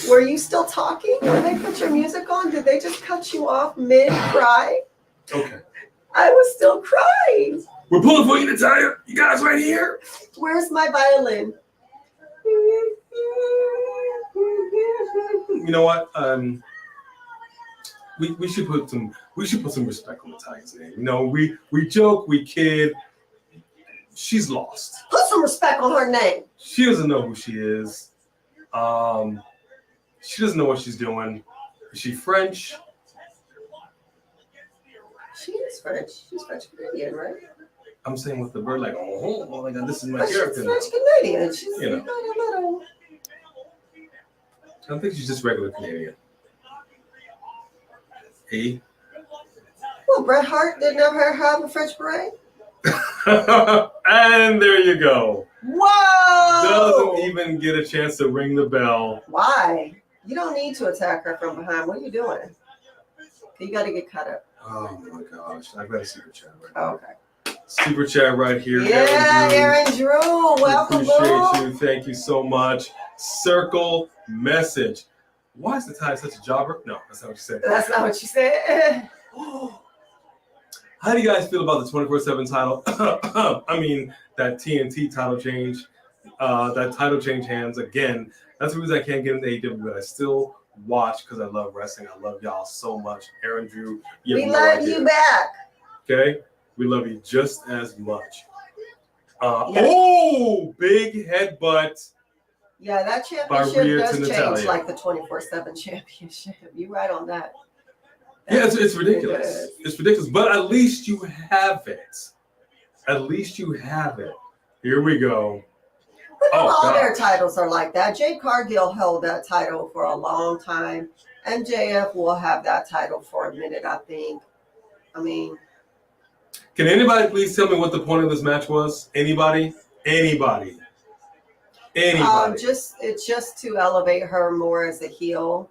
Were you still talking when they put your music on? Did they just cut you off mid-cry? Okay. I was still crying. We're pulling for you, Natalya. You guys right here. Where's my violin? You know what? We should put some respect on Natalya's name. We joke, we kid. She's lost. Put some respect on her name. She doesn't know who she is. She doesn't know what she's doing. Is she French? She is French. She's French Canadian, right? I'm saying with the bird, like, oh my God, this is my But character. she's French Canadian. She's I don't think she's just regular Canadian. Hey. Well, Bret Hart didn't ever have a French beret. And there you go. Whoa! Doesn't even get a chance to ring the bell. Why? You don't need to attack her from behind. What are you doing? You got to get cut up. Oh my gosh. I've got a super chat right Oh, now. okay. Super chat right here. Yeah, Aaron Drew. Welcome, appreciate you. Thank you so much. Circle message. Why is Natalya such a jobber? No, that's not what you said. That's not what you said. How do you guys feel about the 24/7 title? I mean, that TNT title change. That title change hands again. That's the reason I can't get into AEW, but I still watch because I love wrestling. I love y'all so much. Aaron Drew, you We have no love idea. you back. Okay? We love you just as much. Yeah. Oh, big headbutt. Yeah, that By championship Rhea does to change Natalya. like the 24/7 championship. You're right on that. Yeah, it's ridiculous. It is. It's ridiculous. But at least you have it. At least you have it. Here we go. But not all God. their titles are like that. Jade Cargill held that title for a long time. MJF will have that title for a minute, I think. I mean, Can anybody please tell me what the point of this match was? Anybody? Anybody? Anybody? it's just to elevate her more as a heel,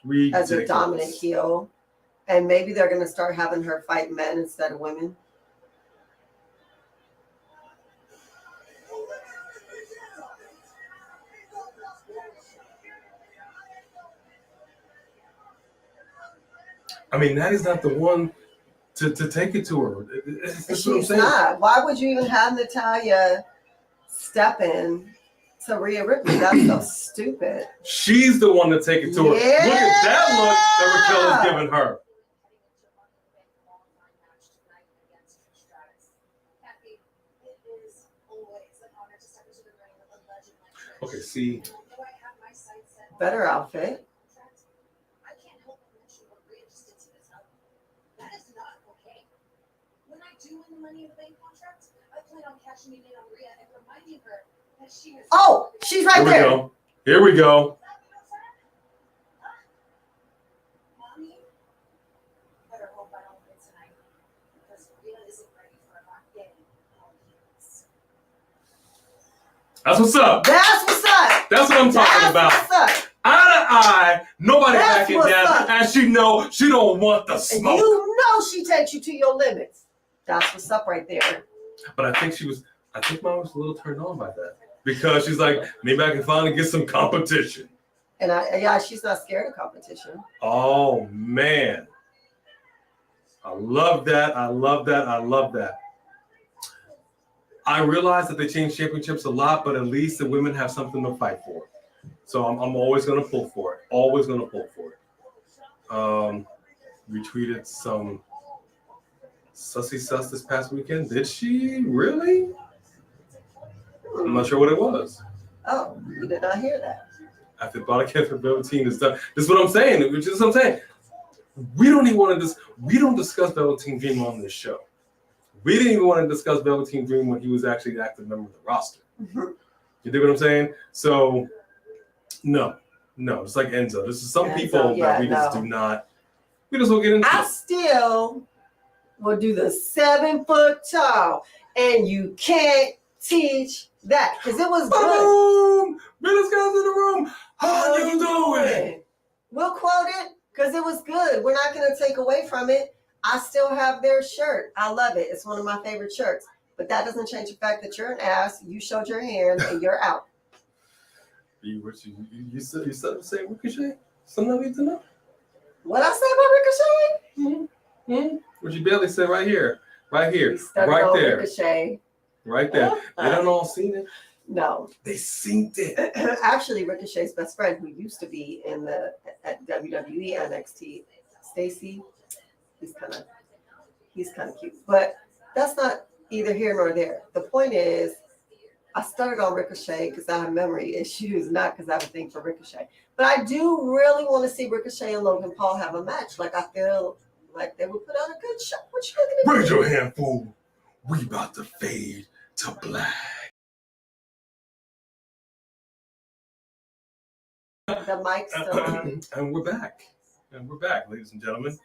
Ridiculous. as a dominant heel. And maybe they're going to start having her fight men instead of women. I mean, Natty's not the one to take it to her. That's what I'm She's saying. not. Why would you even have Natalya step in to Rhea Ripley? That's so stupid. She's the one to take it to her. Look at that look that Raquel has given her. Okay, see. Better outfit. I can't help but mention what Rhea just did to Natalya. That is not okay. When I do win the Money in the Bank contract, I plan on cashing it in on Rhea and reminding her that she has. Oh, she's right Here we there. go. Here we go. Mommy, better hope I don't win tonight because Rhea isn't ready for not getting all heels. That's what's up. That's what's up. That's what I'm talking That's about. what's up. Eye to eye, nobody That's backing what's down, up. and she know she don't want the And smoke. you know she takes you to your limits. That's what's up right there. But I think Mom was a little turned on by that because she's like, maybe I can finally get some competition. And she's not scared of competition. Oh man, I love that. I love that. I love that. I realize that they change championships a lot, but at least the women have something to fight for. So I'm always going to pull for it. Always going to pull for it. Retweeted some sussy sus this past weekend. Did she really? I'm not sure what it was. Oh, you did not hear that. After Body for Velveteen is done. This is what I'm saying. Which is what I'm saying. We don't even want to we don't discuss Velveteen Dream on this show. We didn't even want to discuss Velveteen Dream when he was actually an active member of the roster. Mm-hmm. You dig what I'm saying? So no, it's like Enzo. This is some Enzo, people that we just do not. We just won't get into. I still will do the 7 foot tall, and you can't teach that because it was good. Boom! Billy's guys in the room. How you doing? We'll quote it because it was good. We're not going to take away from it. I still have their shirt. I love it. It's one of my favorite shirts. But that doesn't change the fact that you're an ass. You showed your hand and you're out. You said say Ricochet? Something I need to know? What I say about Ricochet? Mm-hmm. What you barely said right here. Right here. We started Right on there. Ricochet. Right there. They don't all seen it. No. They seen it. Actually, Ricochet's best friend, who used to be at WWE NXT, Stacy, he's kind of cute. But that's not either here nor there. The point is, I started on Ricochet because I have memory issues, not because I have a thing for Ricochet. But I do really want to see Ricochet and Logan Paul have a match. Like, I feel like they would put on a good show. What you looking at? Raise your hand, fool. We about to fade to black. The mic's still on. And we're back. Ladies and gentlemen.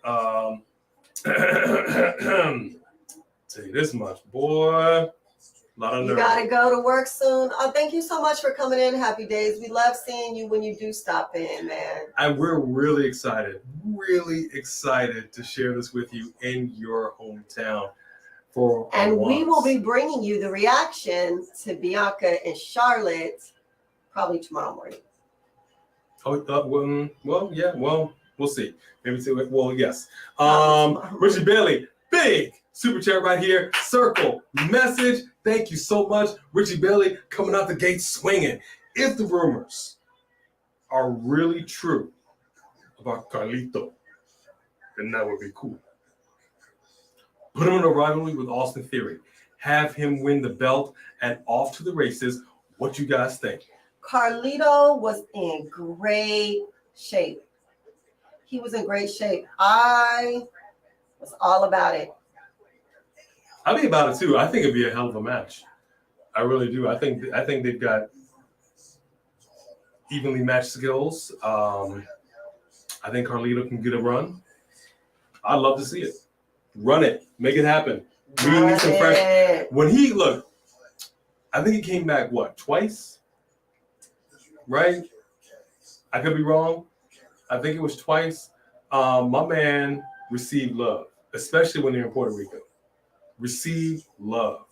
Tell you this much, boy. A lot of You nerve. got to go to work soon. Oh, thank you so much for coming in. Happy days. We love seeing you when you do stop in, man. And we're really excited to share this with you in your hometown. And we will be bringing you the reaction to Bianca and Charlotte probably tomorrow morning. We'll see. Maybe two. Well, yes. Tomorrow. Richard Bailey, big super chat right here. Circle message. Thank you so much, Richie Bailey, coming out the gate swinging. If the rumors are really true about Carlito, then that would be cool. Put him in a rivalry with Austin Theory. Have him win the belt and off to the races. What you guys think? Carlito was in great shape. He was in great shape. I was all about it. I'll be about it too. I think it'd be a hell of a match. I really do. I think they've got evenly matched skills. I think Carlito can get a run. I'd love to see it. Run it. Make it happen. We need some fresh. When he look, I think he came back twice? Right? I could be wrong. I think it was twice. My man received love, especially when they're in Puerto Rico. Receive love.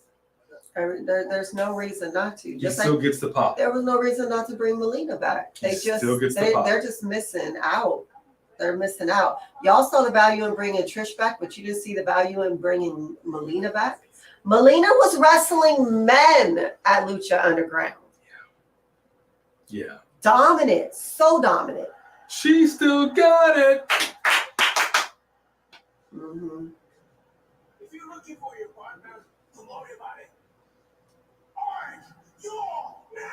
There's no reason not to. He still gets the pop. There was no reason not to bring Melina back. They're just missing out. They're missing out. Y'all saw the value in bringing Trish back, but you didn't see the value in bringing Melina back. Melina was wrestling men at Lucha Underground. Yeah. Dominant. So dominant. She still got it. Mm-hmm. If you're looking for your partner, don't worry about it. I'm your man.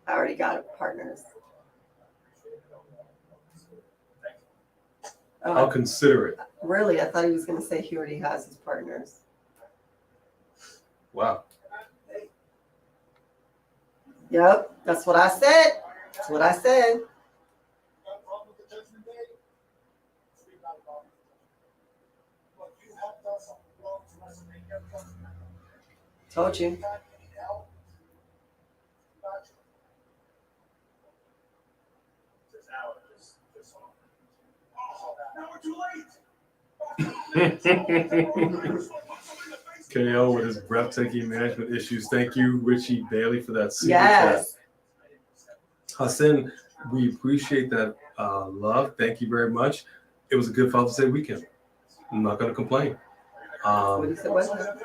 I already got it, partners. I'll consider it. Really? I thought he was going to say he already has his partners. Wow. Yep, that's what I said. That's what I said. Told you. KO with his breathtaking management issues. Thank you, Richie Bailey, for that super Yes. chat. Hassan, we appreciate that love. Thank you very much. It was a good Father's Day weekend. I'm not going to complain. What did he say? What? That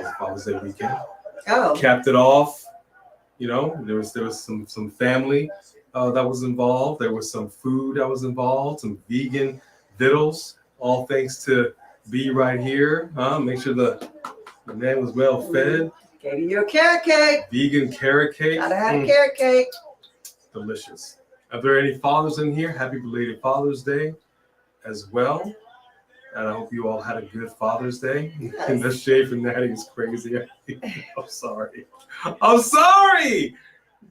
was Father's Day weekend. Oh. Capped it off. You know, there was some family that was involved. There was some food that was involved. Some vegan vittles. All thanks to B right here. Make sure the man was well fed. Gave you a carrot cake. Vegan carrot cake. Gotta have a carrot cake. Delicious. Are there any fathers in here? Happy belated Father's Day as well. And I hope you all had a good Father's Day. Yes. And the shade from Natty is crazy. I'm sorry. I'm sorry.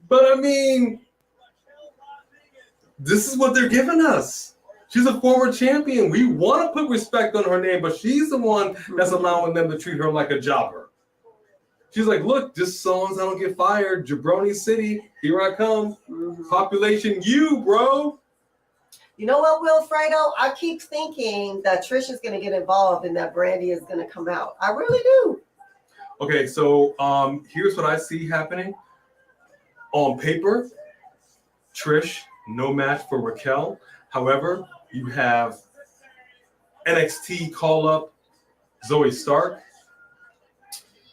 But I mean, this is what they're giving us. She's a former champion. We want to put respect on her name, but she's the one that's allowing them to treat her like a jobber. She's like, look, just so long as I don't get fired, Jabroni City, here I come. Population you, bro. You know what, Wilfredo? I keep thinking that Trish is going to get involved and that Brandy is going to come out. I really do. Okay, so here's what I see happening. On paper, Trish, no match for Raquel. However, you have NXT call-up Zoey Stark,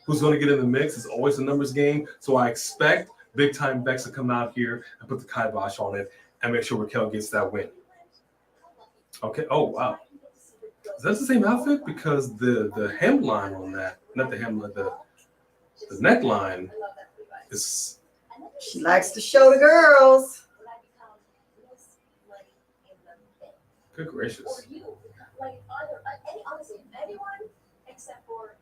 who's going to get in the mix. It's always a numbers game. So I expect big-time Bex to come out here and put the kibosh on it and make sure Raquel gets that win. Okay. Oh, wow. Is that the same outfit? Because the hemline on that, not the hemline, the neckline is... She likes to show the girls. Good gracious. Or you, like honestly, anyone except for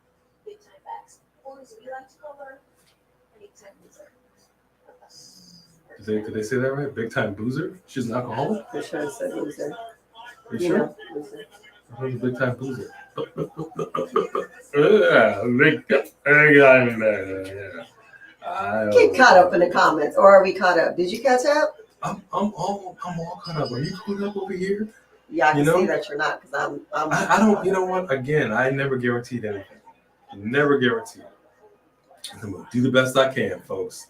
big time backs, or as we like to call her, big time loser. Did they say that right? Big time boozer? She's an alcoholic? For sure, said loser. Are you sure? know, loser. I heard a big time boozer. Get caught up in the comments, or are we caught up? Did you catch up? I'm all caught up. Are you caught up over here? Yeah, I can You know? see that you're not, because I don't. You know what? Again, I never guaranteed anything. Never guaranteed. I'm gonna do the best I can, folks.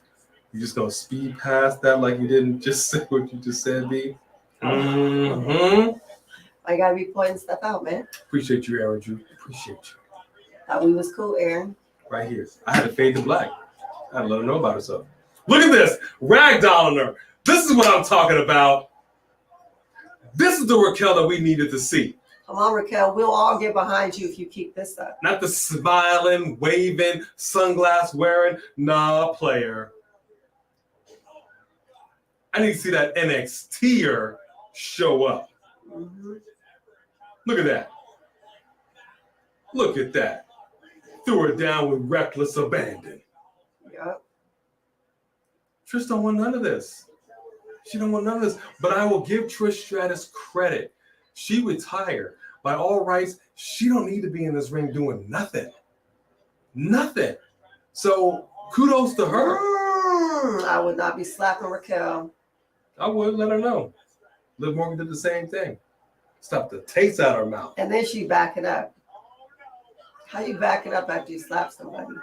You just gonna speed past that like you didn't just say what you just said, B. Mm-hmm. I gotta be pointing stuff out, man. Appreciate you, Aaron Drew. Appreciate you. Thought we was cool, Aaron. Right here. I had to fade to black. I had to let her know about herself. Look at this. Ragdolling her. This is what I'm talking about. This is the Raquel that we needed to see. Come on, Raquel. We'll all get behind you if you keep this up. Not the smiling, waving, sunglass wearing. Nah, player. I need to see that NXTer show up. Mm-hmm. Look at that. Look at that. Threw her down with reckless abandon. Yep. Trish don't want none of this. She don't want none of this. But I will give Trish Stratus credit. She retired. By all rights, she don't need to be in this ring doing nothing. Nothing. So kudos to her. I would not be slapping Raquel. I would let her know. Liv Morgan did the same thing. Stop the taste out of her mouth. And then she back it up. How you back it up after you slap somebody?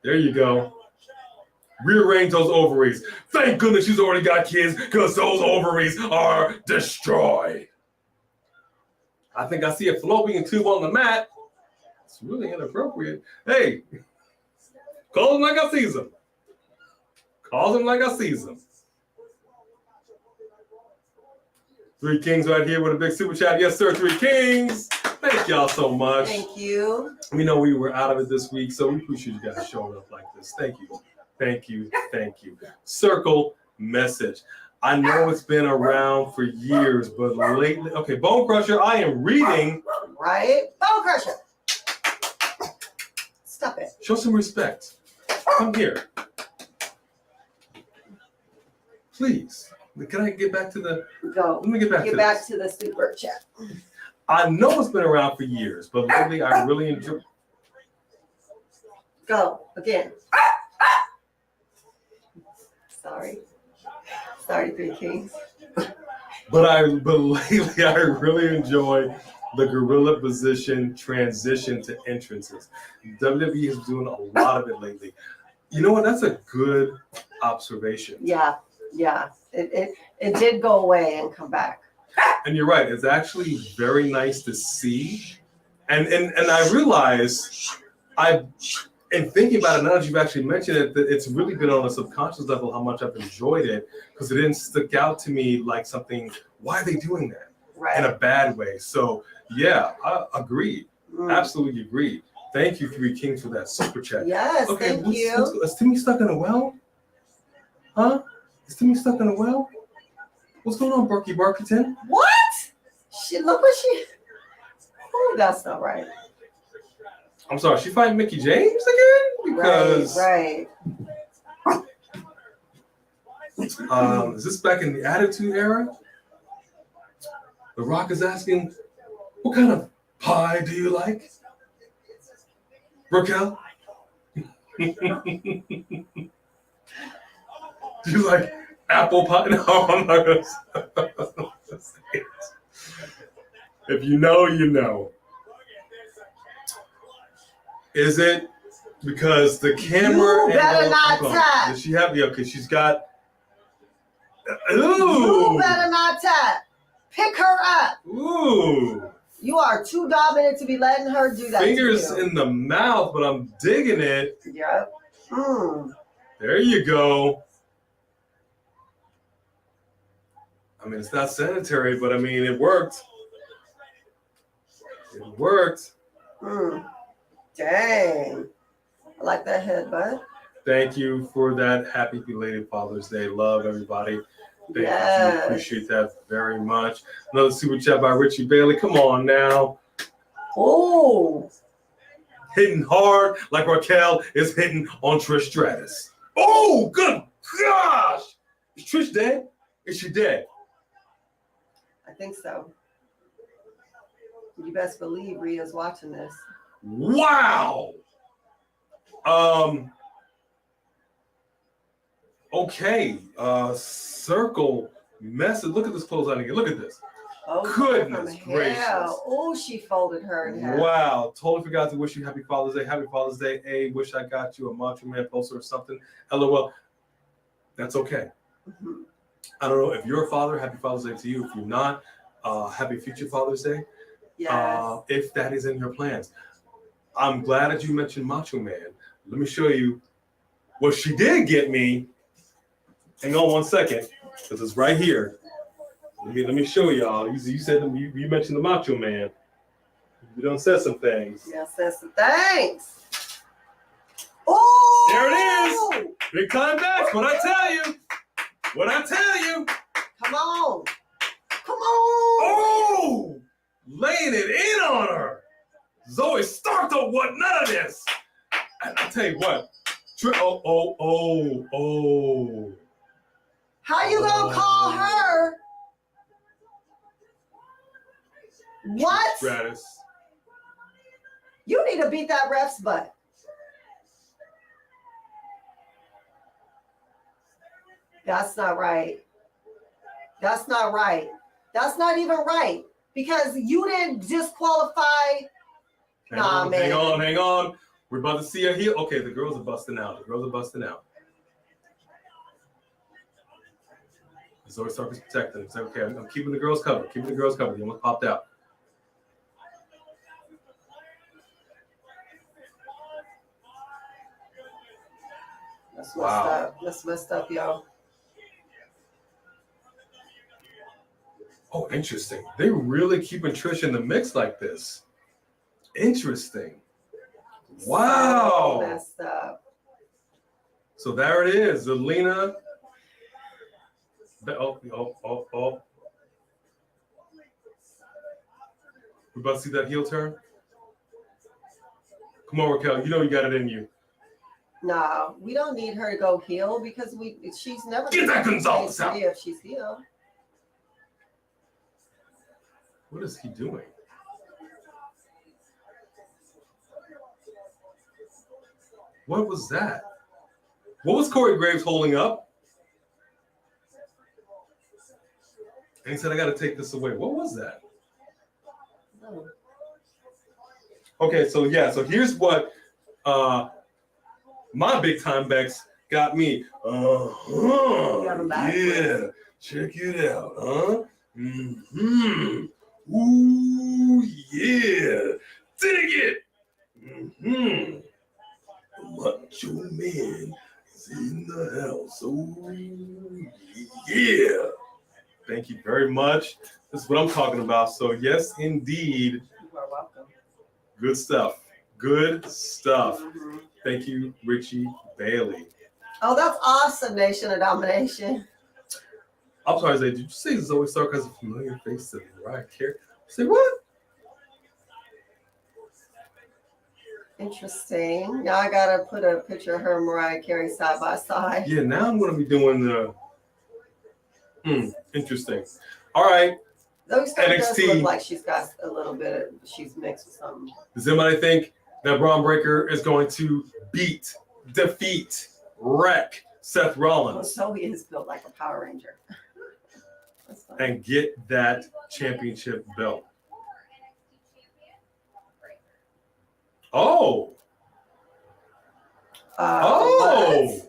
There you go. Rearrange those ovaries. Thank goodness she's already got kids because those ovaries are destroyed. I think I see a fallopian tube on the mat. It's really inappropriate. Hey, call them like I sees them. Call them like I sees them. Three Kings right here with a big super chat. Yes, sir, Three Kings. Thank y'all so much. Thank you. We know we were out of it this week, so we appreciate you guys showing up like this. Thank you. Thank you. Thank you. Circle message. I know it's been around for years, but lately, okay, Bone Crusher, I am reading. Right? Bone Crusher. Stop it. Show some respect. Come here. Please. Can I get back to the... Go. Let me get back to this. to the super chat. I know it's been around for years, but lately I really enjoy... Go. Again. Sorry. Sorry, Three Kings. But lately I really enjoy the gorilla position transition to entrances. WWE is doing a lot of it lately. You know what? That's a good observation. Yeah. It did go away and come back. And you're right. It's actually very nice to see. And I realize in thinking about it now that you've actually mentioned it, that it's really been on a subconscious level how much I've enjoyed it because it didn't stick out to me like something, why are they doing that? Right. In a bad way. So yeah, I agree. Absolutely agree. Thank you, Three Kings, for that super chat. Yes, okay, thank you. Is Timmy stuck in a well? Huh? Is Timmy stuck in a well? What's going on, Berkey Barkerton? What? Look what she... Oh, that's not right. I'm sorry, she fighting Mickie James again? Because Right. Is this back in the Attitude Era? The Rock is asking, what kind of pie do you like? Raquel? Do you like apple pie? No, I'm not going to say it. If you know, you know. Is it because the camera? You better not tap. Does she have? Yeah, okay, she's got. Ooh. You better not tap. Pick her up. Ooh. You are too dominant to be letting her do that. Fingers to you. in the mouth, but I'm digging it. Yep. There you go. I mean, it's not sanitary, but I mean, it worked. It worked. Dang. I like that headbutt. Thank you for that. Happy belated Father's Day. Love everybody. Thank Yes. you. Appreciate that very much. Another super chat by Richie Bailey. Come on now. Oh. Hitting hard like Raquel is hitting on Trish Stratus. Oh, good gosh. Is Trish dead? Is she dead? I think so. You best believe Rhea's watching this. Wow. Okay. Circle message. Look at this clothesline again. Look at this. Oh, Goodness gracious. Oh, she folded her in half. Wow. Totally forgot to wish you happy Father's Day. Happy Father's Day. A, wish I got you a Macho Man poster or something. LOL. That's okay. I don't know if you're a father. Happy Father's Day to you. If you're not, happy future Father's Day. Yes. If that is in your plans. I'm glad that you mentioned Macho Man. Let me show you what she did get me. Hang on 1 second, because it's right here. Let me show y'all. You said you mentioned the Macho Man. You done said some things. Yeah, said some things. Oh, There it is. Big time match. What I tell you. What I tell you. Come on. Come on. Oh, laying it in on her. Zoey Stark don't want none of this. And I tell you what. Oh. How you gonna call her? What? Stratus. You need to beat that ref's butt. That's not right. That's not right. That's not even right. Because you didn't disqualify. Man. Hang on. We're about to see a heel. Okay, the girls are busting out. Zoey Stark is protecting him. Okay, I'm keeping the girls covered. He almost popped out. That's messed up. That's messed up, yo. Oh, interesting. They really keeping Trish in the mix like this. Interesting. Wow. So messed up. So there it is. Zelina. Oh. We're about to see that heel turn. Come on, Raquel. You know you got it in you. No, we don't need her to go heel because she's never Get that Gonzalez out. if she's heel. What is he doing? What was that? What was Corey Graves holding up? And he said, I got to take this away. What was that? No. Okay, so here's what my big time backs got me. Yeah, check it out, huh? Mm-hmm. Ooh, yeah. Dig it. Mm-hmm. The Macho Man is in the house. Oh, yeah. Thank you very much. This is what I'm talking about. So, yes, indeed. You are welcome. Good stuff. Mm-hmm. Thank you, Richie Bailey. Oh, that's awesome, Nation of Domination. I'm sorry, did you say Zoey Stark has a familiar face to Mariah Carey? Say what? Interesting. Now I gotta put a picture of her and Mariah Carey side by side. Yeah, now I'm gonna be doing the interesting. All right. Zoey Stark does NXT. look like she's got a little bit of, she's mixed with something. Does anybody think that Braun Breaker is going to defeat, wreck Seth Well, Rollins Zoey is built like a Power Ranger. That's fine. and get that championship belt? Oh. What?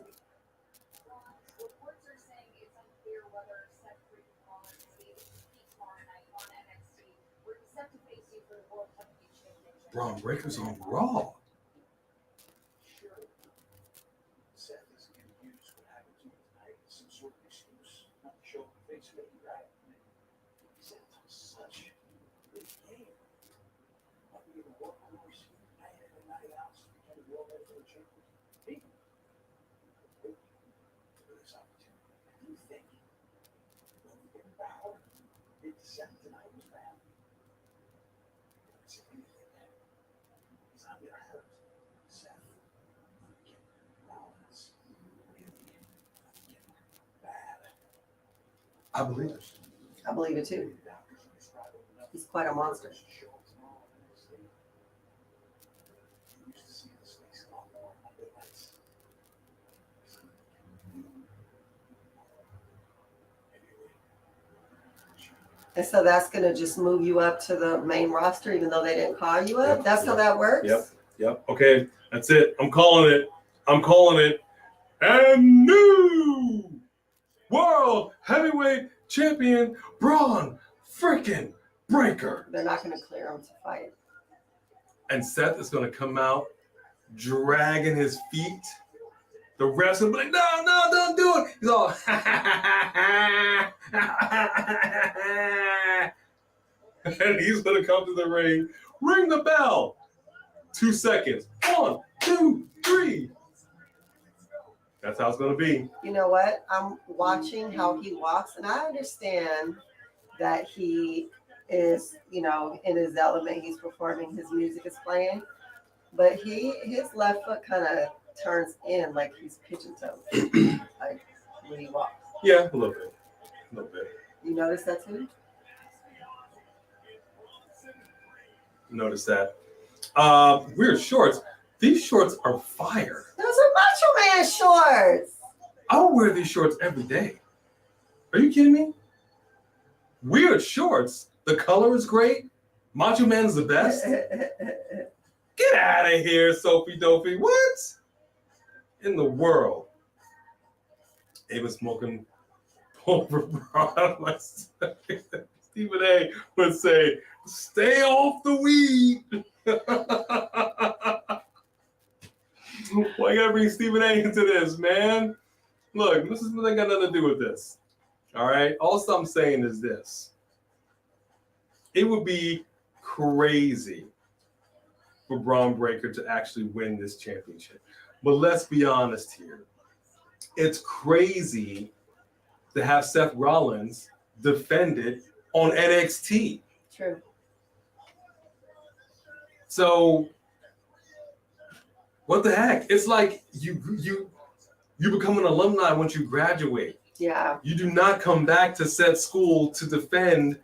Reports are saying it's unclear whether Seth Freakin Rollins will be able to compete tomorrow night on NXT. We're set to face you for the World Heavyweight Championship. Braun Breaker's on Raw. Sure. Seth is going to use what happened to him tonight as some sort of excuse not to show up and face it, right? Seth was such a big game. Not being a workhorse, night in and night out, so became the World Heavyweight Champion. Hey, for this opportunity, do you think when we get Balor did Seth tonight was bad? It's anything that he's not going to hurt Seth. Get Rollins really get bad. I believe it. I believe it too. He's quite a monster. And so that's going to just move you up to the main roster, even though they didn't call you up. Yep, That's how that works. Yep. Okay, that's it. I'm calling it. And new World Heavyweight Champion Braun Freakin Breaker. They're not going to clear him to fight. And Seth is going to come out dragging his feet The wrestler be like, no, don't do it. He's all, and he's gonna come to the ring, ring the bell. 2 seconds. 1, 2, 3. That's how it's gonna be. You know what? I'm watching how he walks, and I understand that he is, you know, in his element. He's performing, his music is playing, but his left foot kind of turns in like he's pigeon toed, like when he walks. Yeah, a little bit. You notice that too? Notice that. Weird shorts. These shorts are fire. Those are Macho Man shorts. I would wear these shorts every day. Are you kidding me? Weird shorts. The color is great. Macho Man's the best. Get out of here, Sophie Dopey. What in the world? Ava smoking over Braun. Stephen A would say, stay off the weed. Why you gotta bring Stephen A into this, man? Look, this ain't got nothing to do with this. All right? All I'm saying is this. It would be crazy for Braun Breaker to actually win this championship. But let's be honest here. It's crazy to have Seth Rollins defend it on NXT. True. So what the heck? It's like you become an alumni once you graduate. Yeah. You do not come back to said school to defend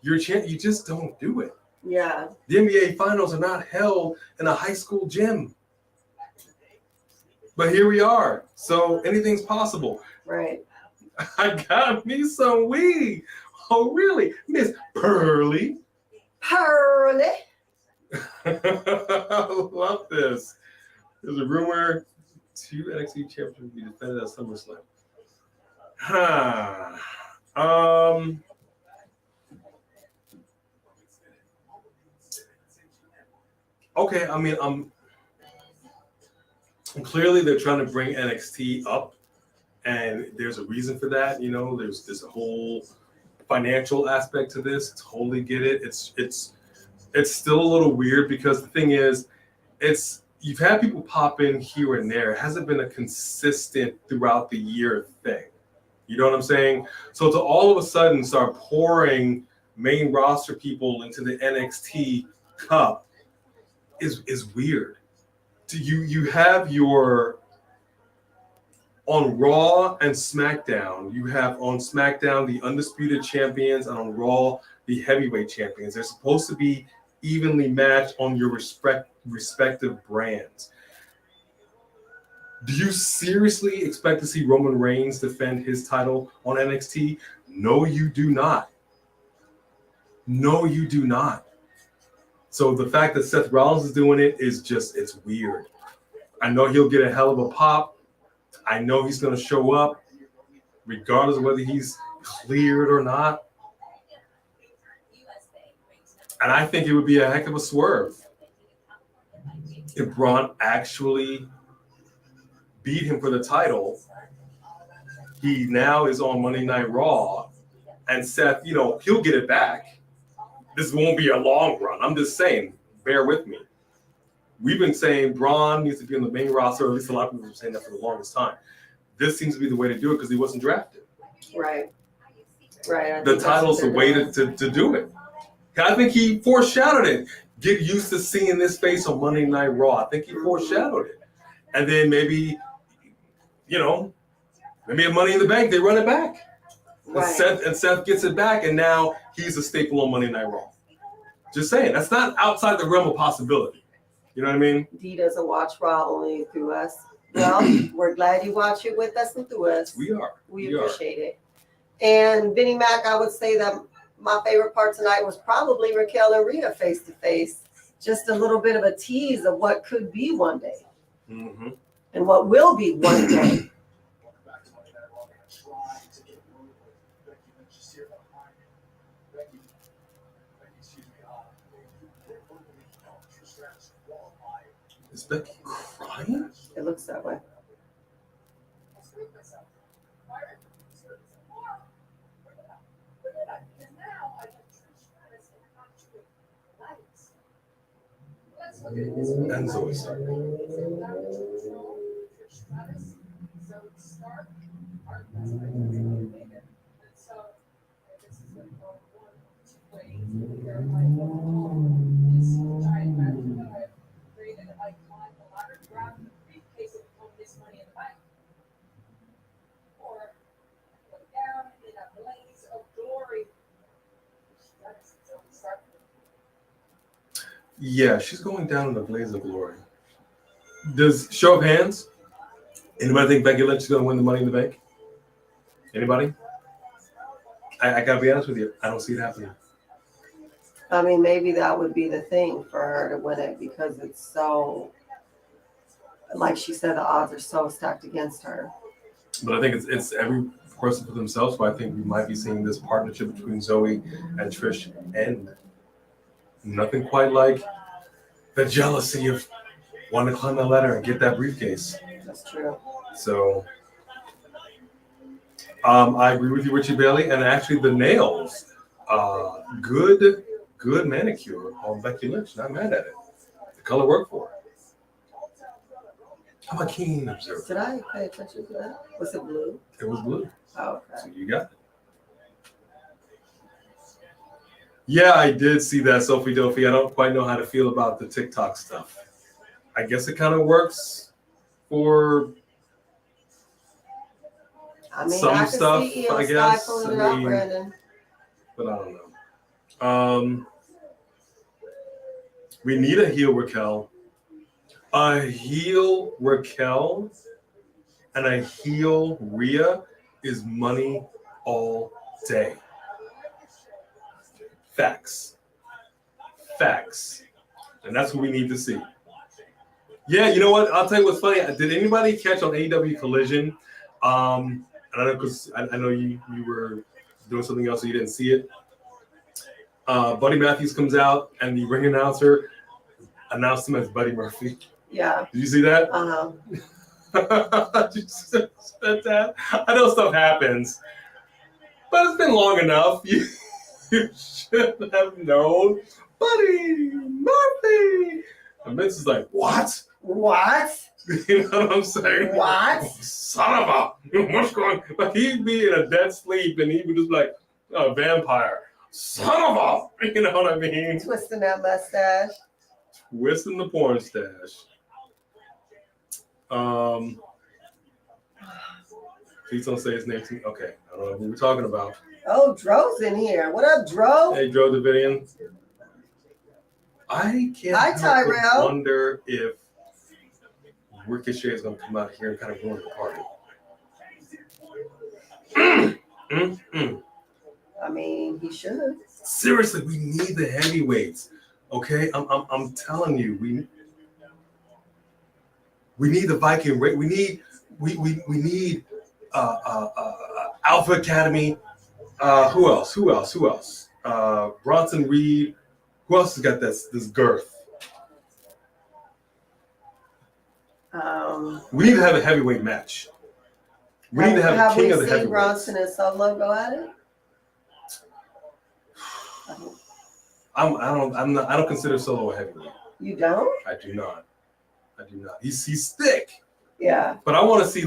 your champ. You just don't do it. Yeah. The NBA finals are not held in a high school gym. But here we are. So anything's possible. Right. I got me some weed. Oh, really? Miss Pearly? Pearly. I love this. There's a rumor 2 NXT champions will be defended at SummerSlam. Okay, I mean, clearly they're trying to bring NXT up, and there's a reason for that. You know, there's a whole financial aspect to this. Totally get it. It's still a little weird because the thing is, you've had people pop in here and there. It hasn't been a consistent throughout the year thing. You know what I'm saying? So to all of a sudden start pouring main roster people into the NXT cup is weird. You have your on Raw and SmackDown, you have on SmackDown the undisputed champions and on Raw the heavyweight champions. They're supposed to be evenly matched on your respective brands. Do you seriously expect to see Roman Reigns defend his title on NXT? No, you do not. No, you do not. So the fact that Seth Rollins is doing it is just, it's weird. I know he'll get a hell of a pop. I know he's going to show up, regardless of whether he's cleared or not. And I think it would be a heck of a swerve if Braun actually beat him for the title. He now is on Monday Night Raw, and Seth, you know, he'll get it back. This won't be a long run. I'm just saying, bear with me. We've been saying Braun needs to be on the main roster, or at least a lot of people have been saying that for the longest time. This seems to be the way to do it because he wasn't drafted. Right. Right. The title's the way to do it. I think he foreshadowed it. Get used to seeing this face on Monday Night Raw. I think he foreshadowed it. And then maybe, you know, maybe a Money in the Bank, they run it back. Right. And Seth gets it back, and now he's a staple on Monday Night Raw. Just saying. That's not outside the realm of possibility. You know what I mean? Dee doesn't watch Raw only through us. Well, we're glad you watch it with us and through us. We are. We appreciate it. And Vinnie Mac, I would say that my favorite part tonight was probably Raquel and Rhea face to face. Just a little bit of a tease of what could be one day. Mm-hmm. And what will be one day. Is Becky crying? It looks that way. screwed myself. Byron, screwed myself more. Look at that. Look at that. Because now I have Trish Stratus and not doing lights. Let's look at it this way. And Zoey Stark. Trish Stratus, Zoey Stark, are that's what I can make it. And so this is going to go one of two ways. Either I go this giant magic that I've created, I climb the ladder, grab the briefcase and become this money in the bank. Or I go down in a blaze of glory. Trish Stratus, Zoey Stark. Yeah, she's going down in a blaze of glory. Does show of hands? Anybody think Becky Lynch is going to win the Money in the Bank? Anybody? I gotta be honest with you. I don't see it happening. I mean, maybe that would be the thing for her to win it because it's so, like she said, the odds are so stacked against her. But I think it's every person for themselves. So I think we might be seeing this partnership between Zoey and Trish end. Nothing quite like the jealousy of wanting to climb that ladder and get that briefcase. That's true. So I agree with you, Richie Bailey, and actually the nails, good manicure on Becky Lynch. Not mad at it. The color worked for her. I'm a keen observer. Did I pay attention to that? Was it blue? It was blue. Oh, So okay. you got it. Yeah, I did see that, Sophie Dophie. I don't quite know how to feel about the TikTok stuff. I guess it kind of works for I mean, some I can stuff, see I Io Sky guess. pulling I it out, mean, Brandon. but I don't know. We need a heel Raquel. A heel Raquel and a heel Rhea is money all day. Facts. And that's what we need to see. Yeah, you know what? I'll tell you what's funny. Did anybody catch on AEW Collision? And I know because I know you were doing something else, so you didn't see it. Buddy Matthews comes out, and the ring announcer announced him as Buddy Murphy. Yeah. Did you see that? Did you see that? I know stuff happens, but it's been long enough. You should have known, Buddy Murphy. And Vince is like, what? What? You know what I'm saying? What? Son of a, what's going on? Like he'd be in a dead sleep and he would just like, a vampire. Son of a, you know what I mean? Twisting that mustache. Twisting the porn stash. Please don't say his name to me. Okay, I don't know who we're talking about. Oh, Dro's in here. What up, Dro? Hey, Dro Davidian. I can't Hi, help Tyrell. but wonder if Ricochet is going to come out here and kind of ruin the party. I mean, he should. Seriously, we need the heavyweights. Okay, I'm telling you, we need the Viking. We need Alpha Academy. Who else? Bronson Reed. Who else has got this girth? We need to have a heavyweight match. We need to have a king of the Have we seen heavyweights. Bronson and Solo go at it? I don't consider Solo a heavyweight. You don't? I do not. He's thick. Yeah. But I want to see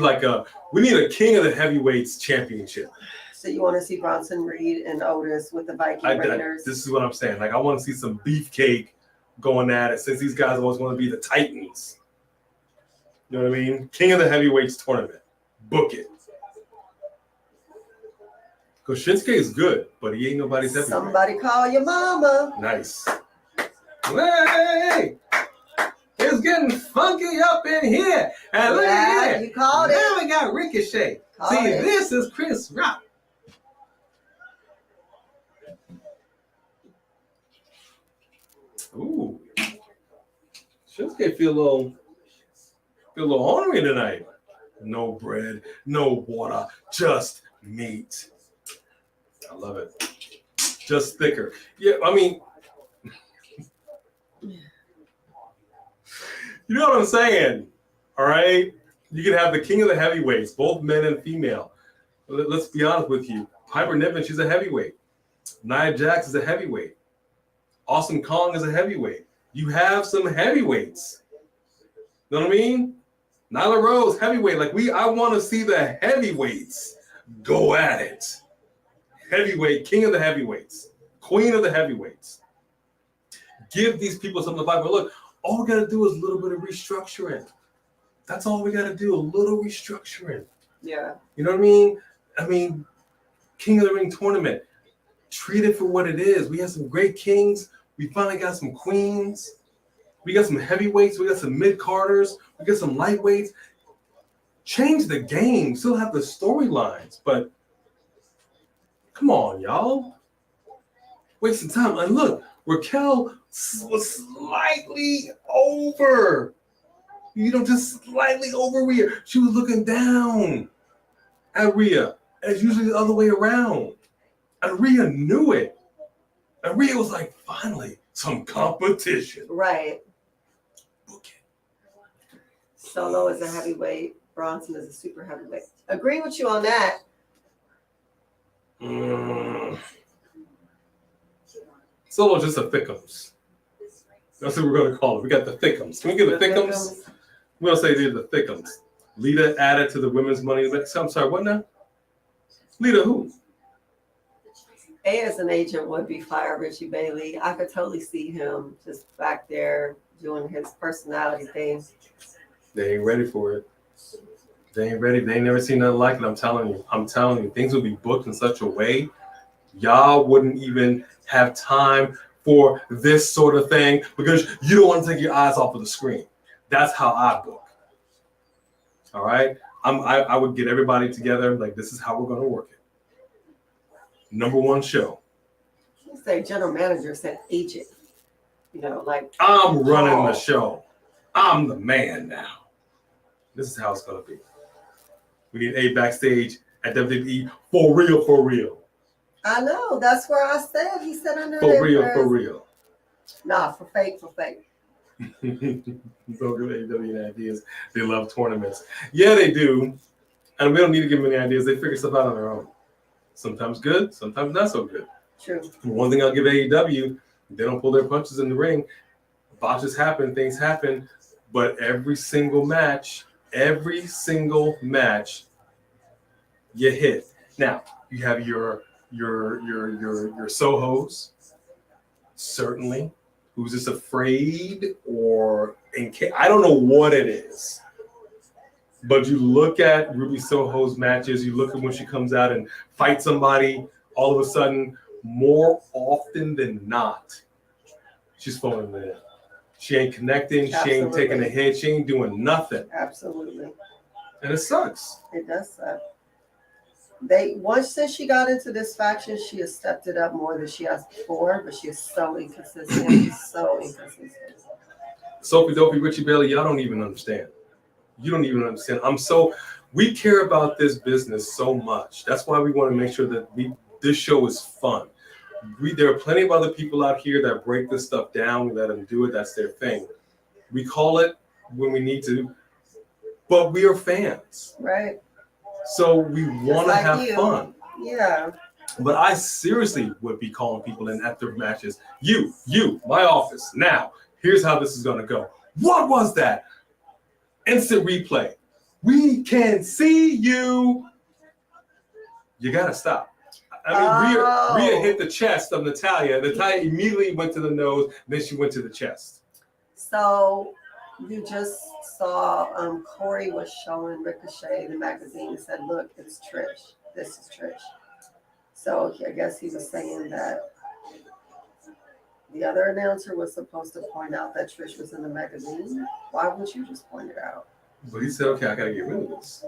we need a king of the heavyweights championship. So you want to see Bronson Reed and Otis with the Viking Raiders? This is what I'm saying. I want to see some beefcake going at it since these guys always want to be the Titans. You know what I mean? King of the heavyweights tournament. Book it. Because Shinsuke is good, but he ain't nobody's heavyweight. Somebody call your mama. Nice. Hey! It's getting funky up in here. And look at here. You called it. Now we got Ricochet. Called it. This is Chris Rock. Ooh. Shinsuke feel a little ornery tonight. No bread, no water, just meat. I love it. Just thicker. Yeah, I mean, you know what I'm saying, all right? You can have the king of the heavyweights, both men and female. Let's be honest with you. Piper Niven, she's a heavyweight. Nia Jax is a heavyweight. Awesome Kong is a heavyweight. You have some heavyweights. You know what I mean? Nyla Rose, heavyweight. I want to see the heavyweights go at it. Heavyweight, king of the heavyweights, queen of the heavyweights. Give these people something to fight for. Look, all we got to do is a little bit of restructuring. That's all we got to do, a little restructuring. Yeah. You know what I mean? King of the Ring tournament. Treat it for what it is. We have some great kings. We finally got some queens. We got some heavyweights. We got some mid-carders. We got some lightweights. Change the game. Still have the storylines, but come on, y'all. Wasting time. And look, Raquel was slightly over. Just slightly over Rhea. She was looking down at Rhea. And it's usually the other way around. And Rhea knew it. And Rhea was like, finally, some competition. Right. Book it. Solo is a heavyweight. Bronson is a super heavyweight. Agree with you on that. Solo just a thickums. That's what we're going to call it. We got the thickums. Can we get the thickums? We're going to say these are the thickums. Lita added to the women's money. I'm sorry, what now? Lita who? A as an agent would be fire Richie Bailey. I could totally see him just back there doing his personality thing. They ain't ready for it. They ain't ready. They ain't never seen nothing like it. I'm telling you. Things will be booked in such a way, y'all wouldn't even have time for this sort of thing because you don't want to take your eyes off of the screen. That's how I book. All right? I would get everybody together. Like, this is how we're going to work it. Number one show. You say general manager said agent. I'm running the show. I'm the man now. This is how it's going to be. We need A backstage at WWE for real, for real. I know. That's where I said. He said under For real. Nah, for fake. Don't give AEW any ideas. They love tournaments. Yeah, they do. And we don't need to give them any ideas. They figure stuff out on their own. Sometimes good, sometimes not so good. True. One thing I'll give AEW, they don't pull their punches in the ring. Botches happen, things happen. But every single match, you hit. Now, you have your Sohos, certainly, who's just afraid or I don't know what it is. But you look at Ruby Soho's matches, you look at when she comes out and fights somebody, all of a sudden, more often than not, she's phoning it in. She ain't connecting, Absolutely. She ain't taking a hit, she ain't doing nothing. Absolutely. And it sucks. It does suck. Since she got into this faction, she has stepped it up more than she has before, but she is so inconsistent. Sophie Dopey, Richie Bailey, y'all don't even understand. You don't even understand. We care about this business so much. That's why we want to make sure that this show is fun. There are plenty of other people out here that break this stuff down. We let them do it. That's their thing. We call it when we need to, but we are fans. Right. So we want to have fun. Yeah. But I seriously would be calling people in after matches. You, my office. Now, here's how this is going to go. What was that? Instant replay. We can see you. You got to stop. Rhea hit the chest of Natalya. Natalya immediately went to the nose. Then she went to the chest. So you just saw Corey was showing Ricochet the magazine and said, look, it's Trish. This is Trish. So I guess he was saying that the other announcer was supposed to point out that Trish was in the magazine. Why wouldn't you just point it out? But he said, okay, I got to get rid of this.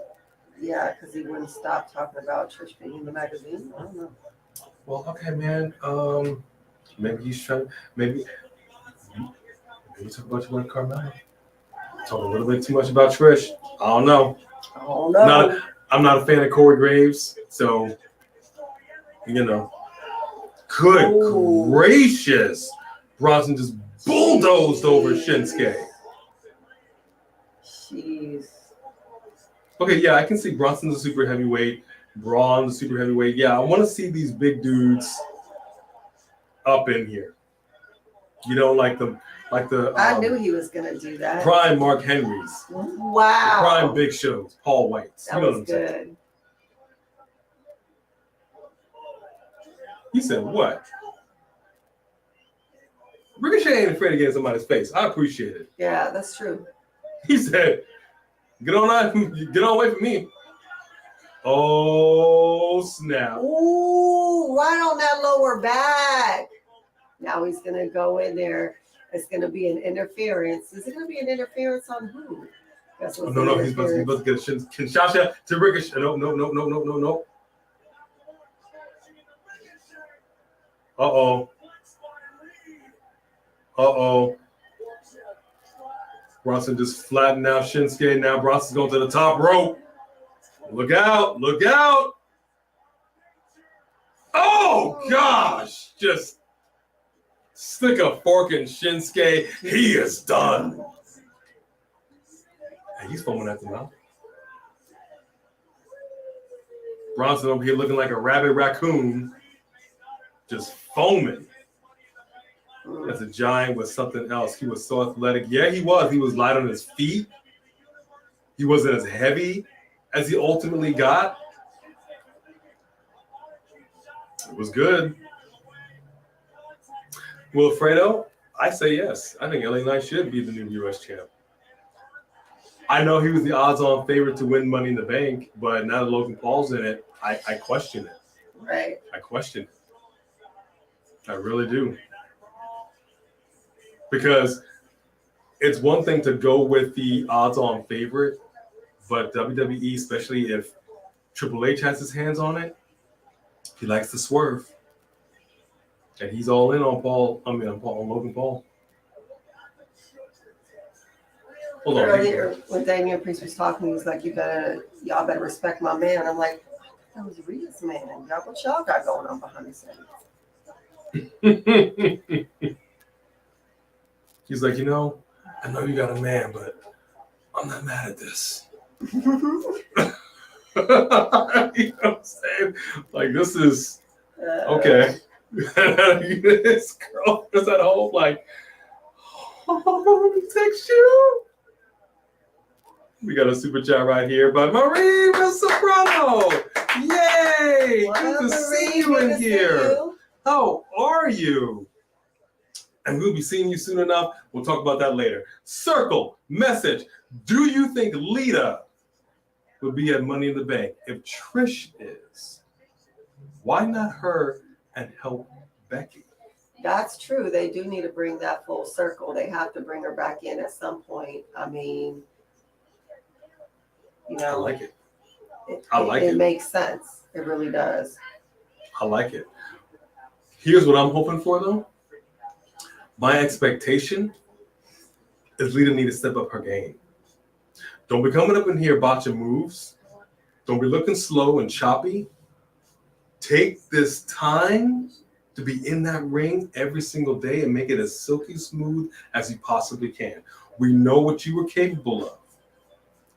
Yeah, because he wouldn't stop talking about Trish being in the magazine. I don't know. Well, okay, man. Maybe he's trying. Maybe talk about too much Carmella. Talk a little bit too much about Trish. I don't know. I'm not a fan of Corey Graves, so Good gracious, Bronson just bulldozed over Shinsuke. Jeez. Okay, yeah, I can see Bronson's a super heavyweight, Braun's a super heavyweight. Yeah, I want to see these big dudes up in here. You know, like the I knew he was gonna do that. prime Mark Henrys, the Wow. prime Big Shows, Paul Whites. That You know was what I'm saying? good. He said what? Ricochet ain't afraid to get in somebody's face. I appreciate it. Yeah, that's true. He said, get on away from me. Oh, snap. Ooh, right on that lower back. Now he's gonna go in there. It's gonna be an interference. Is it gonna be an interference on who? That's what's No, an he's supposed interference. to get a Kinshasa to Ricochet. No. Uh-oh. Bronson just flattened out Shinsuke. Now Bronson's going to the top rope. Look out. Oh, gosh. Just stick a fork in Shinsuke. He is done. And he's foaming at the mouth. Bronson over here looking like a rabid raccoon. Just foaming. As a giant was something else. He was so athletic. Yeah, he was. He was light on his feet. He wasn't as heavy as he ultimately got. It was good. Wilfredo, I say yes. I think LA Knight should be the new U.S. champ. I know he was the odds-on favorite to win Money in the Bank, but now that Logan Paul's in it, I question it. Right. I question it. I really do. Because it's one thing to go with the odds-on favorite, but WWE, especially if Triple H has his hands on it, he likes to swerve. And he's all in on Logan Paul. Hold on. Earlier, when Damian Priest was talking, he was like, y'all better respect my man. I'm like, that was Rhea's man. Y'all, what y'all got going on behind the scenes? He's like, I know you got a man, but I'm not mad at this. You know what I'm saying? Like, this is okay. This girl is at home, like, text you. We got a super chat right here by Marie Soprano. Yay! Good to see you in here. How are you? And we'll be seeing you soon enough. We'll talk about that later. Circle, message. Do you think Lita will be at Money in the Bank? If Trish is, why not her and help Becky? That's true. They do need to bring that full circle. They have to bring her back in at some point. I mean, I like it. It makes sense. It really does. I like it. Here's what I'm hoping for, though. My expectation is Lita need to step up her game. Don't be coming up in here botching moves. Don't be looking slow and choppy. Take this time to be in that ring every single day and make it as silky smooth as you possibly can. We know what you were capable of.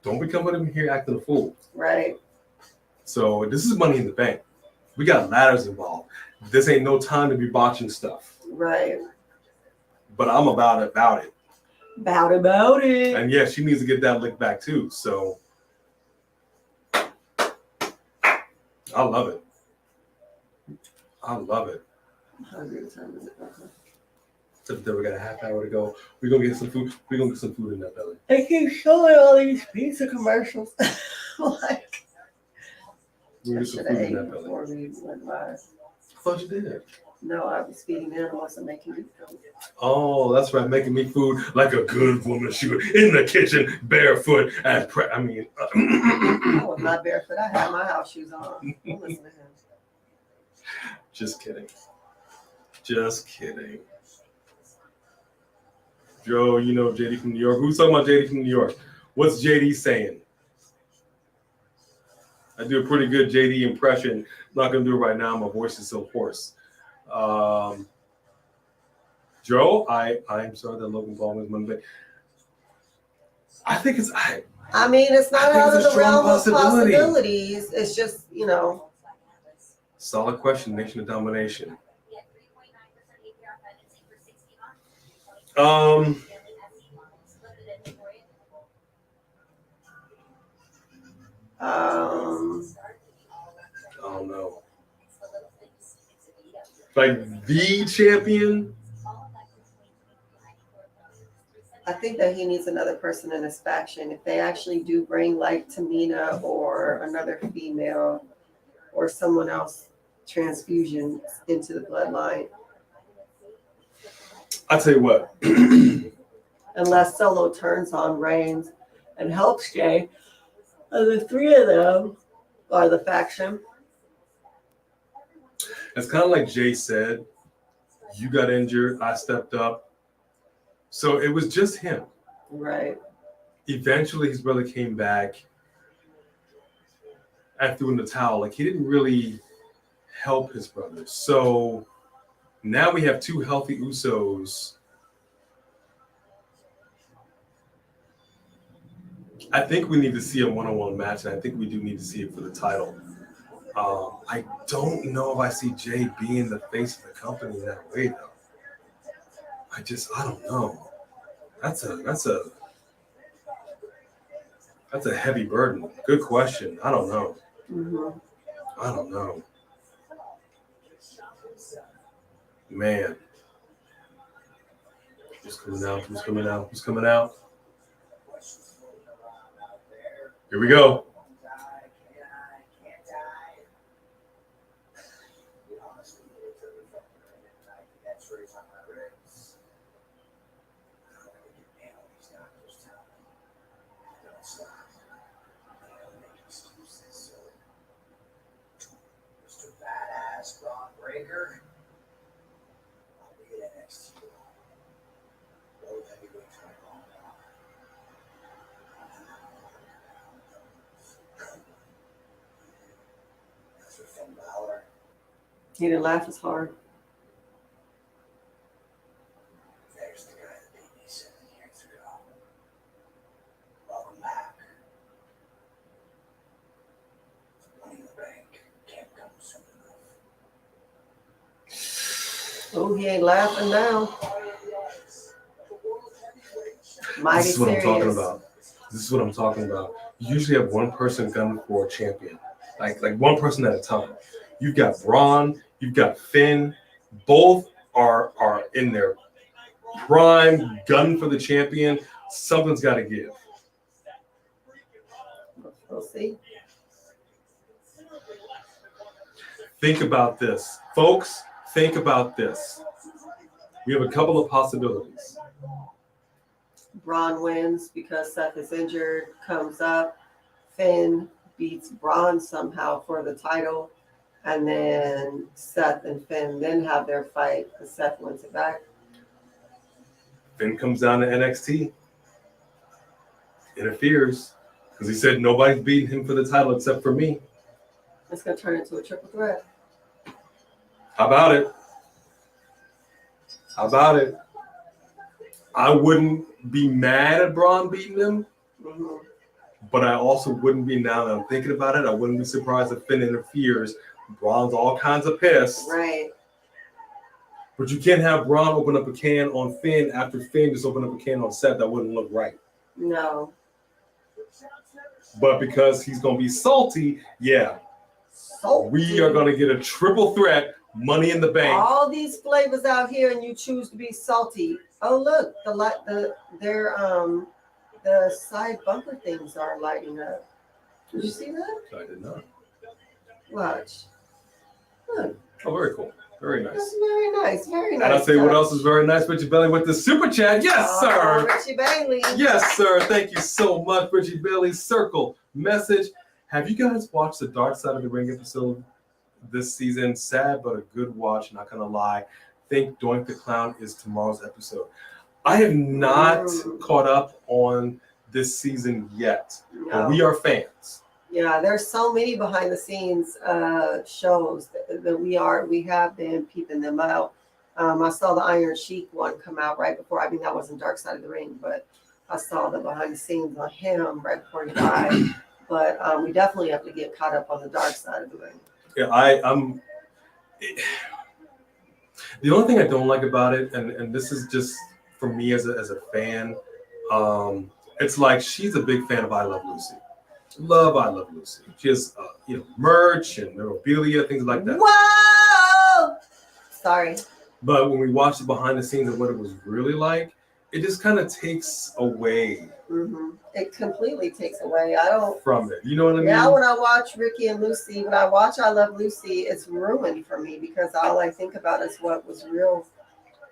Don't be coming up in here acting a fool. Right. So this is Money in the Bank. We got ladders involved. This ain't no time to be botching stuff. Right. But I'm about it. About it. And yeah, she needs to get that lick back too. So I love it. I'm hungry. So we got a half hour to go. We're gonna get some food. We're gonna get some food in that belly. They keep showing all these pizza commercials. Like, We're gonna get some food in that belly. before we went live. I thought you did. No, I was feeding animals and making you food. Oh, that's right, making me food like a good woman. She was in the kitchen, barefoot. I was not barefoot. I had my house shoes on. Don't listen to him. Just kidding. Joe, you know JD from New York. Who's talking about JD from New York? What's JD saying? I do a pretty good JD impression. I'm not going to do it right now. My voice is so hoarse. Joe, I'm sorry that Logan Paul was Monday. I think I mean, it's I not think out it's of a the realm strong of possibility. possibilities. It's just, you know, Solid question. Nation of Domination. I don't know. Like the champion. I think that he needs another person in his faction. If they actually do bring like Tamina or another female or someone else transfusion into the bloodline, I tell you what. unless Solo turns on Reigns and helps Jay, and the three of them are the faction. It's kind of like Jay said. You got injured. I stepped up. So it was just him. Right. Eventually, his brother came back and threw in the towel. Like, he didn't really help his brother. So now we have two healthy Usos. I think we need to see a one-on-one match, and I think we do need to see it for the title. I don't know if I see Jay being the face of the company in that way, though. I don't know. That's a heavy burden. Good question. I don't know. Mm-hmm. I don't know. Man. Who's coming out? Who's coming out? Who's coming out? Here we go. Mr. Badass Braun Breaker. I'll be there next to you. World Heavyweight Champion. That's for Finn Balor. He didn't laugh as hard. There's the guy that beat me 7 years ago. Welcome back. Money in the bank can't come soon enough. Oh, he ain't laughing now. Mighty This is what serious. I'm talking about. This is what I'm talking about. You usually have one person gunning for a champion. Like one person at a time. You've got Braun, you've got Finn. Both are in their prime, gunning for the champion. Something's got to give. We'll see. Think about this. Folks, think about this. We have a couple of possibilities. Braun wins because Seth is injured, comes up. Finn beats Braun somehow for the title. And then Seth and Finn then have their fight because Seth wins it back. Finn comes down to NXT. Interferes. Because he said nobody's beating him for the title except for me. It's going to turn into a triple threat. How about it? How about it? I wouldn't be mad at Braun beating him, but I also wouldn't be, now that I'm thinking about it, I wouldn't be surprised if Finn interferes. Braun's all kinds of pissed. Right. But you can't have Braun open up a can on Finn after Finn just opened up a can on Seth. That wouldn't look right. No. But because he's going to be salty, yeah. Salty. We are going to get a triple threat, Money in the Bank. All these flavors out here, and you choose to be salty. Oh, look, the side bumper things are lighting up. Did you see that? I did not. Watch. Look, Oh, very cool. Very nice. that's very nice. Very nice. And I'll tell you what touch. else is very nice, Richie Bailey, with the super chat. Yes, sir. Richie Bailey. Yes, sir. Thank you so much, Richie Bailey. Circle message. Have you guys watched the Dark Side of the Ring episode this season? Sad, but a good watch. Not gonna lie. Think Doink the Clown is tomorrow's episode. I have not caught up on this season yet, but we are fans. Yeah, there's so many behind the scenes shows that we have been peeping them out. I saw the Iron Sheik one come out right before. I mean, that wasn't Dark Side of the Ring, but I saw the behind the scenes on him right before he died. But we definitely have to get caught up on the dark side of the ring. Yeah, I'm. The only thing I don't like about it, and this is just for me as a fan, it's like she's a big fan of I Love Lucy. I Love Lucy. She has merch and memorabilia, things like that. Whoa! Sorry. But when we watch the behind the scenes of what it was really like, it just kind of takes away. Mm-hmm. It completely takes away. I don't from it. You know what I mean? Now when I watch Ricky and Lucy, when I watch I Love Lucy, it's ruined for me because all I think about is what was real,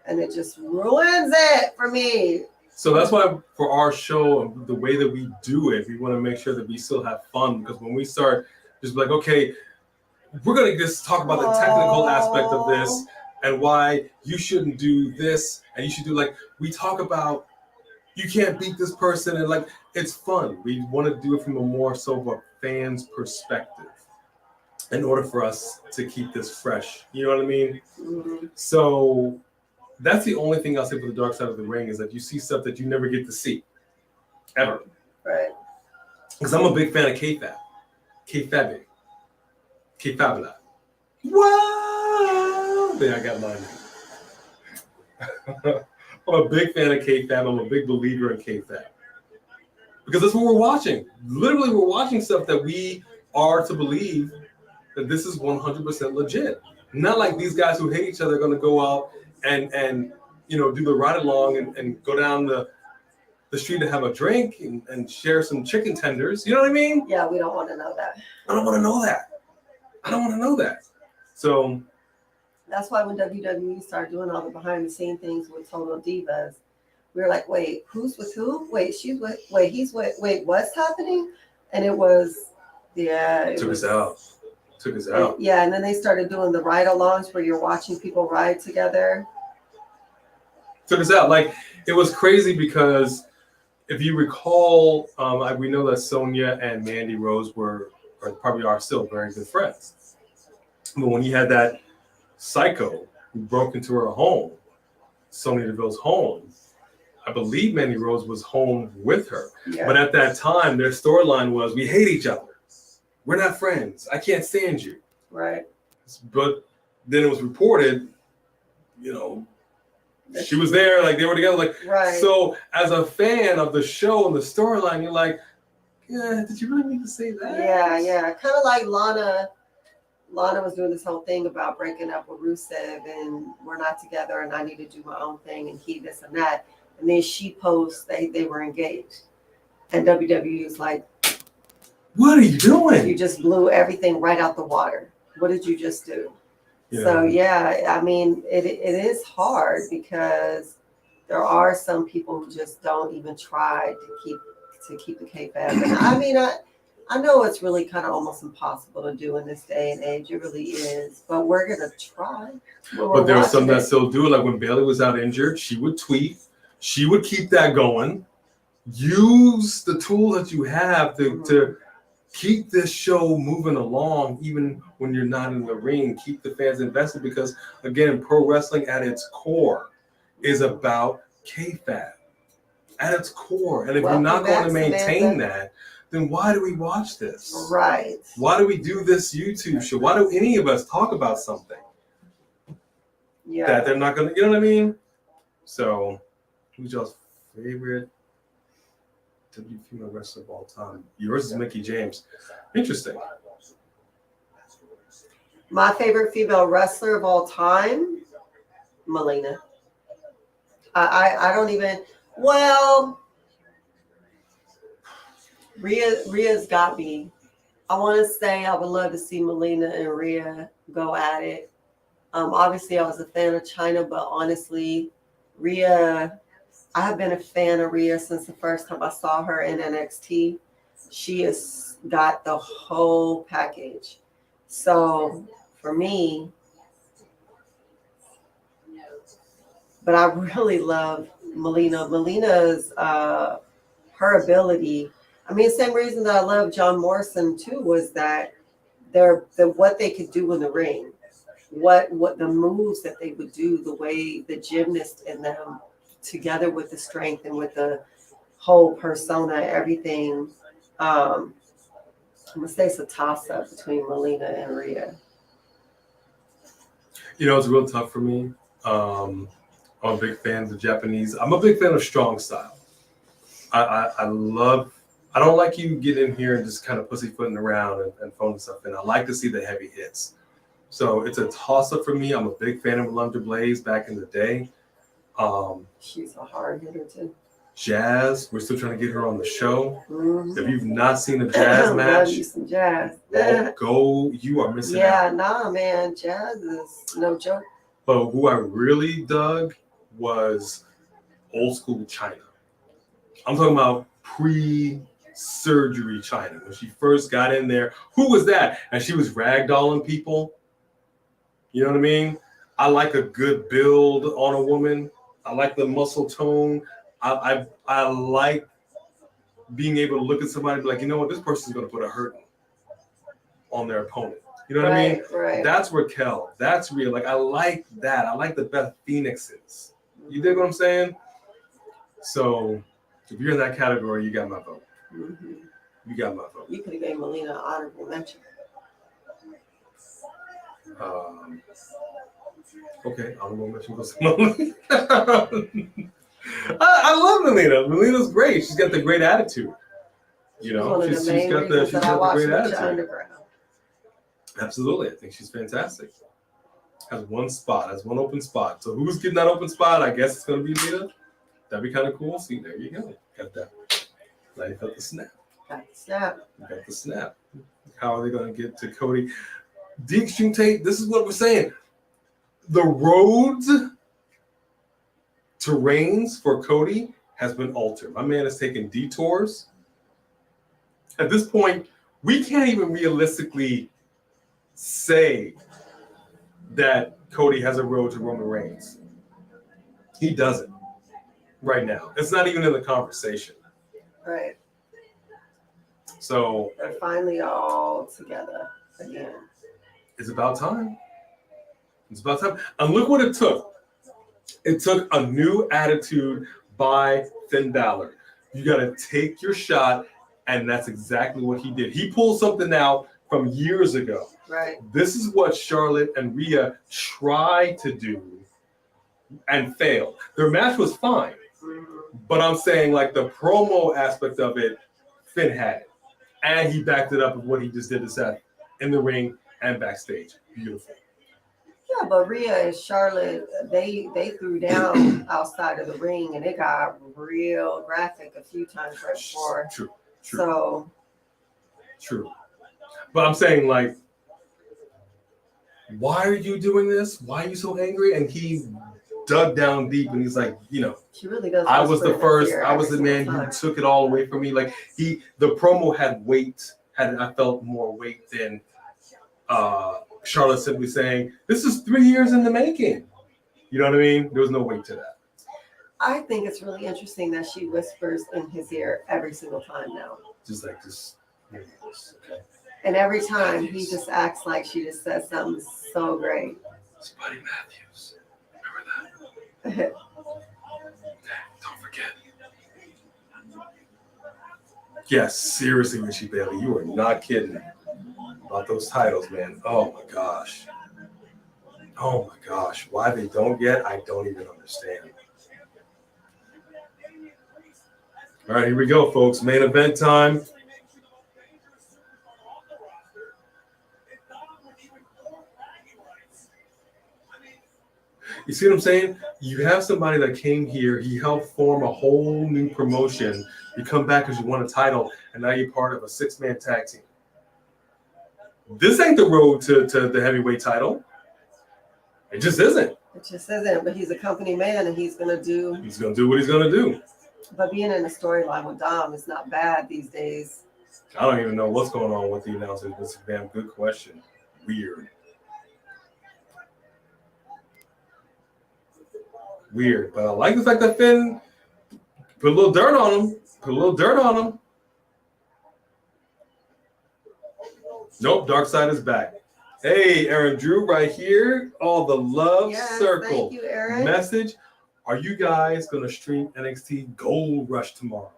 and it just ruins it for me. So that's why for our show, the way that we do it, we want to make sure that we still have fun, because when we start just like, okay, we're going to just talk about the technical aspect of this and why you shouldn't do this and you should do, like, we talk about you can't beat this person, and like it's fun. We want to do it from a more so of a fan's perspective in order for us to keep this fresh. You know what I mean? Mm-hmm. So that's the only thing I'll say for the dark side of the ring is that you see stuff that you never get to see ever. Right. Because I'm a big fan of K-Fab. K-Fabula. Wow! There, I got mine. I'm a big fan of K-Fab. I'm a big believer in K-Fab. Because that's what we're watching. Literally, we're watching stuff that we are to believe that this is 100% legit. Not like these guys who hate each other are going to go out and do the ride-along and go down the street to have a drink and share some chicken tenders. You know what I mean? Yeah, we don't want to know that. I don't want to know that. So that's why when WWE started doing all the behind-the-scenes things with Total Divas, we were like, wait, who's with who? Wait, she's with, wait, he's with, wait, what's happening? And it was, yeah. Took us out. Yeah, and then they started doing the ride-alongs where you're watching people ride together. Took us out. Like, it was crazy because if you recall, we know that Sonya and Mandy Rose were, or probably are still, very good friends. But when you had that psycho who broke into her home, Sonya Deville's home, I believe Mandy Rose was home with her. Yeah. But at that time, their storyline was, we hate each other. We're not friends. I can't stand you. Right. But then it was reported, she was there, like they were together. Like, right. So as a fan of the show and the storyline, you're like, yeah, did you really need to say that? Yeah. Kind of like Lana was doing this whole thing about breaking up with Rusev and we're not together and I need to do my own thing and he this and that. And then she posts they were engaged. And WWE is like, what are you doing? You just blew everything right out the water. What did you just do? Yeah. So yeah, I mean, it is hard because there are some people who just don't even try to keep the kayfabe. And I mean, I know it's really kind of almost impossible to do in this day and age. It really is. But we're gonna try. But there are some that still do it. Like when Bayley was out injured, she would tweet. She would keep that going. Use the tool that you have to keep this show moving along, even when you're not in the ring. Keep the fans invested because, again, pro wrestling at its core is about kayfabe. At its core. And if you're not going to maintain that, then why do we watch this? Right. Why do we do this YouTube show? Why do any of us talk about something that they're not going to, you know what I mean? So, who's y'all's favorite WWE female wrestler of all time? Yours is Mickie James. Interesting. My favorite female wrestler of all time, Melina. I don't even, well, Rhea's got me. I want to say I would love to see Melina and Rhea go at it. Obviously, I was a fan of Chyna, but honestly, Rhea, I have been a fan of Rhea since the first time I saw her in NXT. She has got the whole package. So for me, but I really love Melina. Melina's her ability. I mean, same reason that I love John Morrison too was that what they could do in the ring, what the moves that they would do, the way the gymnast in them, together with the strength and with the whole persona, everything. I'm gonna say it's a toss-up between Melina and Rhea. You know, it's real tough for me. I'm a big fan of the Japanese. I'm a big fan of strong style. I love. I don't like you get in here and just kind of pussyfooting around and phoning stuff in. I like to see the heavy hits. So it's a toss-up for me. I'm a big fan of Alundra Blaze back in the day. She's a hard hitter too. Jazz, we're still trying to get her on the show. Mm-hmm. If you've not seen a Jazz match, Love you some Jazz. well, go. You are missing out. Yeah, nah, man. Jazz is no joke. But who I really dug was old school China. I'm talking about pre-surgery China. When she first got in there, who was that? And she was ragdolling people. You know what I mean? I like a good build on a woman. I like the muscle tone. I like being able to look at somebody and be like, you know what, this person's going to put a hurt on their opponent. You know what I mean? Right. That's Raquel. That's Rhea. Like, I like that. I like the Beth Phoenixes. You dig what I'm saying? So, if you're in that category, you got my vote. Mm-hmm. You got my vote. You could have gave Melina an honorable mention. Okay, honorable mention goes to Melina. I love Melina. Melina's great. She's got the great attitude. You know, one of she's the main got the reasons that I watch great Lucha attitude. Underground. Absolutely, I think she's fantastic. Has one spot, has one open spot. So who's getting that open spot? I guess it's gonna be Rhea. That'd be kind of cool. See, there you go. Got that. Now you got the snap. Got the snap. You got the snap. How are they gonna get to Cody? The Extreme Tape. This is what we're saying. The road to reigns for Cody has been altered. My man is taking detours. At this point, we can't even realistically say that Cody has a road to Roman Reigns. He doesn't right now. It's not even in the conversation. Right. So They're finally all together again. it's about time. It's about time. And look what it took. It took a new attitude by Finn Balor. You got to take your shot, and that's exactly what he did. He pulled something out from years ago. Right. This is what Charlotte and Rhea tried to do and failed. Their match was fine, but I'm saying like the promo aspect of it, Finn had it. And he backed it up with what he just did to Seth in the ring and backstage. Beautiful. Yeah, but Rhea and Charlotte, they threw down outside of the ring, and it got real graphic a few times right before. True. So True. But I'm saying, like, why are you doing this? Why are you so angry? And he dug down deep, and he's like, you know, she really does. I was the first. Here I was the every man single who time. took it all away from me. Like the promo had weight. I felt more weight than Charlotte simply saying, "This is 3 years in the making." You know what I mean? There was no weight to that. I think it's really interesting that she whispers in his ear every single time now. Just like this. Okay. And every time he just acts like she just says something so great. It's Buddy Matthews. Remember that? Don't forget. Yes, seriously, Richie Bailey, you are not kidding about those titles, man. Oh my gosh. Oh my gosh. Why they don't get, I don't even understand. All right, here we go, folks. Main event time. You see what I'm saying? You have somebody that came here, he helped form a whole new promotion. You come back because you won a title, and now you're part of a 6-man tag team. This ain't the road to the heavyweight title. It just isn't. It just isn't, but he's a company man, and he's gonna do what he's gonna do. But being in a storyline with Dom is not bad these days. I don't even know what's going on with the announcers. It's a damn good question. Weird, but I like the fact that Finn put a little dirt on him. Nope, Dark Side is back. Hey, Aaron Drew, right here. All the love circle. Thank you, Aaron. Message. Are you guys going to stream NXT Gold Rush tomorrow?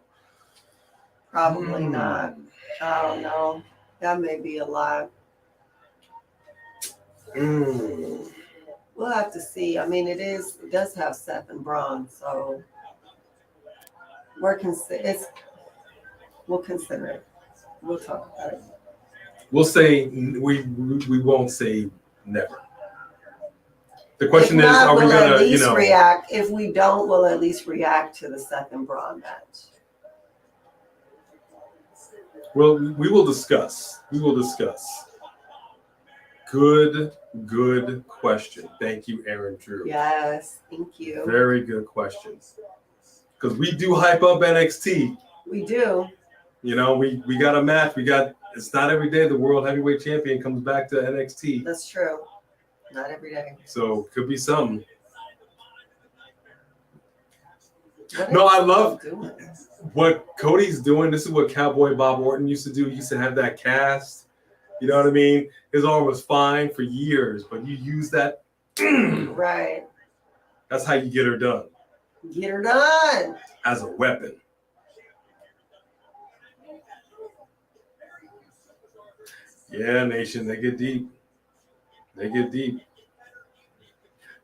Probably not. I don't know. That may be a lot. We'll have to see. I mean, it does have Seth and Braun, so we'll consider it. We'll talk about it. We'll say we won't say never. The question is, are we gonna, react? If we don't, we'll at least react to the Seth and Braun match. Well, we will discuss. We will discuss. Good question. Thank you, Aaron Drew. Yes, thank you. Very good questions. Because we do hype up NXT. We do. We got a match. It's not every day the World Heavyweight Champion comes back to NXT. That's true. Not every day. So could be something. No, I love what Cody's doing. This is what Cowboy Bob Orton used to do. He used to have that cast. You know what I mean? His arm was fine for years, but you use that. Right. That's how you get her done. Get her done. As a weapon. Yeah, Nation, they get deep. They get deep.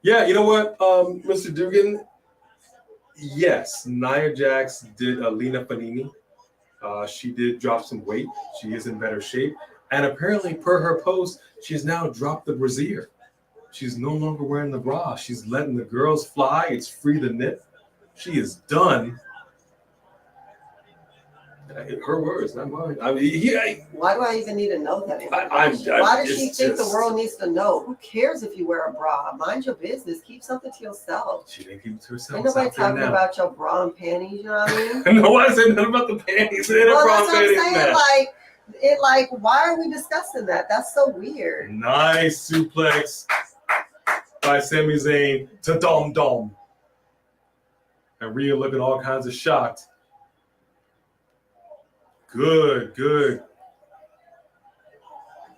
Yeah, you know what, Mr. Dugan? Yes, Nia Jax did Lena Fanini. She did drop some weight. She is in better shape. And apparently, per her post, she's now dropped the brassiere. She's no longer wearing the bra. She's letting the girls fly. It's free to knit. She is done. Her words, not mine. I mean, why do I even need to know that? Why does she think the world needs to know? Who cares if you wear a bra? Mind your business. Keep something to yourself. She didn't keep it to herself. Ain't nobody talking about your bra and panties. You know what I mean? Nobody said nothing about the panties. Well, that's what I'm saying. Why are we discussing that? That's so weird. Nice suplex by Sami Zayn to Dom Dom. And Rhea looking all kinds of shocked. Good.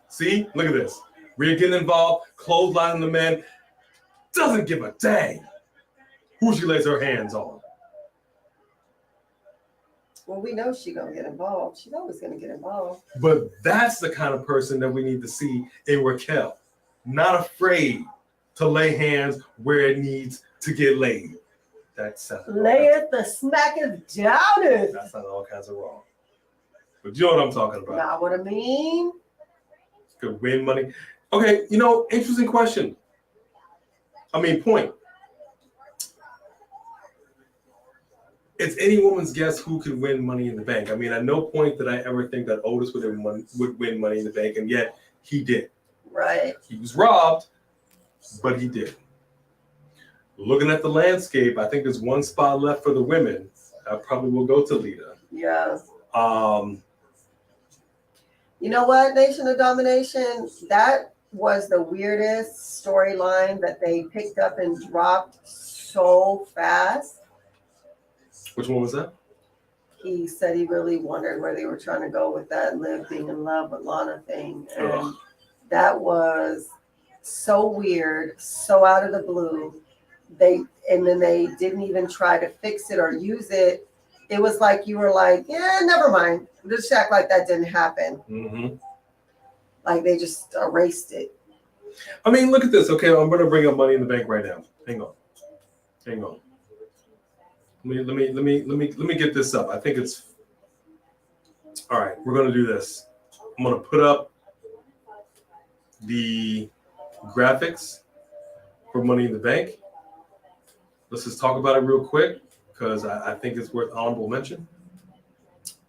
See? Look at this. Rhea getting involved, clotheslining the men. Doesn't give a dang who she lays her hands on. Well, we know she's going to get involved. She's always going to get involved. But that's the kind of person that we need to see in Raquel. Not afraid to lay hands where it needs to get laid. That's lay it the smack it down it. That sounds all kinds of wrong. But you know what I'm talking about. Not what I mean. Could win money. Okay, interesting question. Point. It's any woman's guess who could win Money in the Bank. At no point did I ever think that Otis would win Money in the Bank, and yet he did. Right. He was robbed, but he did. Looking at the landscape, I think there's one spot left for the women. I probably will go to Lita. Yeah. You know what, Nation of Domination? That was the weirdest storyline that they picked up and dropped so fast. Which one was that? He said he really wondered where they were trying to go with that Liv being in love with Lana thing. And that was so weird, so out of the blue. Then they didn't even try to fix it or use it. It was like you were like, yeah, never mind. Just act like that didn't happen. Mm-hmm. Like they just erased it. Look at this. Okay, I'm going to bring up Money in the Bank right now. Hang on. Let me get this up. I think it's all right. We're going to do this. I'm going to put up the graphics for Money in the Bank. Let's just talk about it real quick, because I think it's worth honorable mention.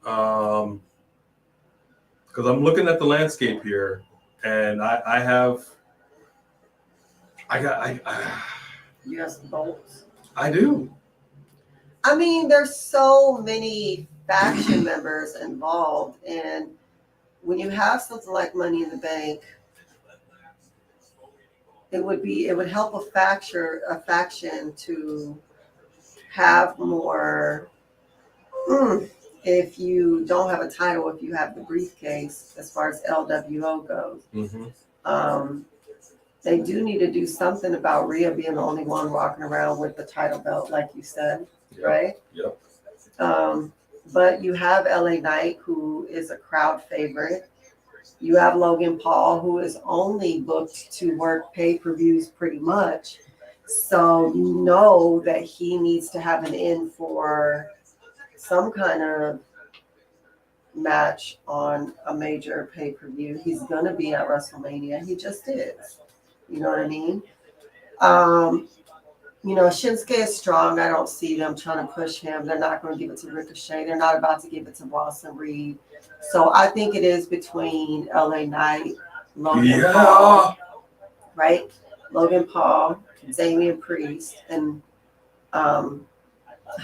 Because I'm looking at the landscape here, and You got some bolts. I do. There's so many faction members involved, and when you have something like Money in the Bank, it would help a faction to have more. If you don't have a title, if you have the briefcase, as far as LWO goes, they do need to do something about Rhea being the only one walking around with the title belt, like you said, right? Yep. But you have LA Knight, who is a crowd favorite. You have Logan Paul, who is only booked to work pay-per-views pretty much. So you know that he needs to have an in for some kind of match on a major pay-per-view. He's going to be at WrestleMania. He just is. You know what I mean? You know, Shinsuke is strong. I don't see them trying to push him. They're not going to give it to Ricochet. They're not about to give it to Ross and Reed. So I think it is between LA Knight, Logan Paul, right? Logan Paul, Damian Priest, and I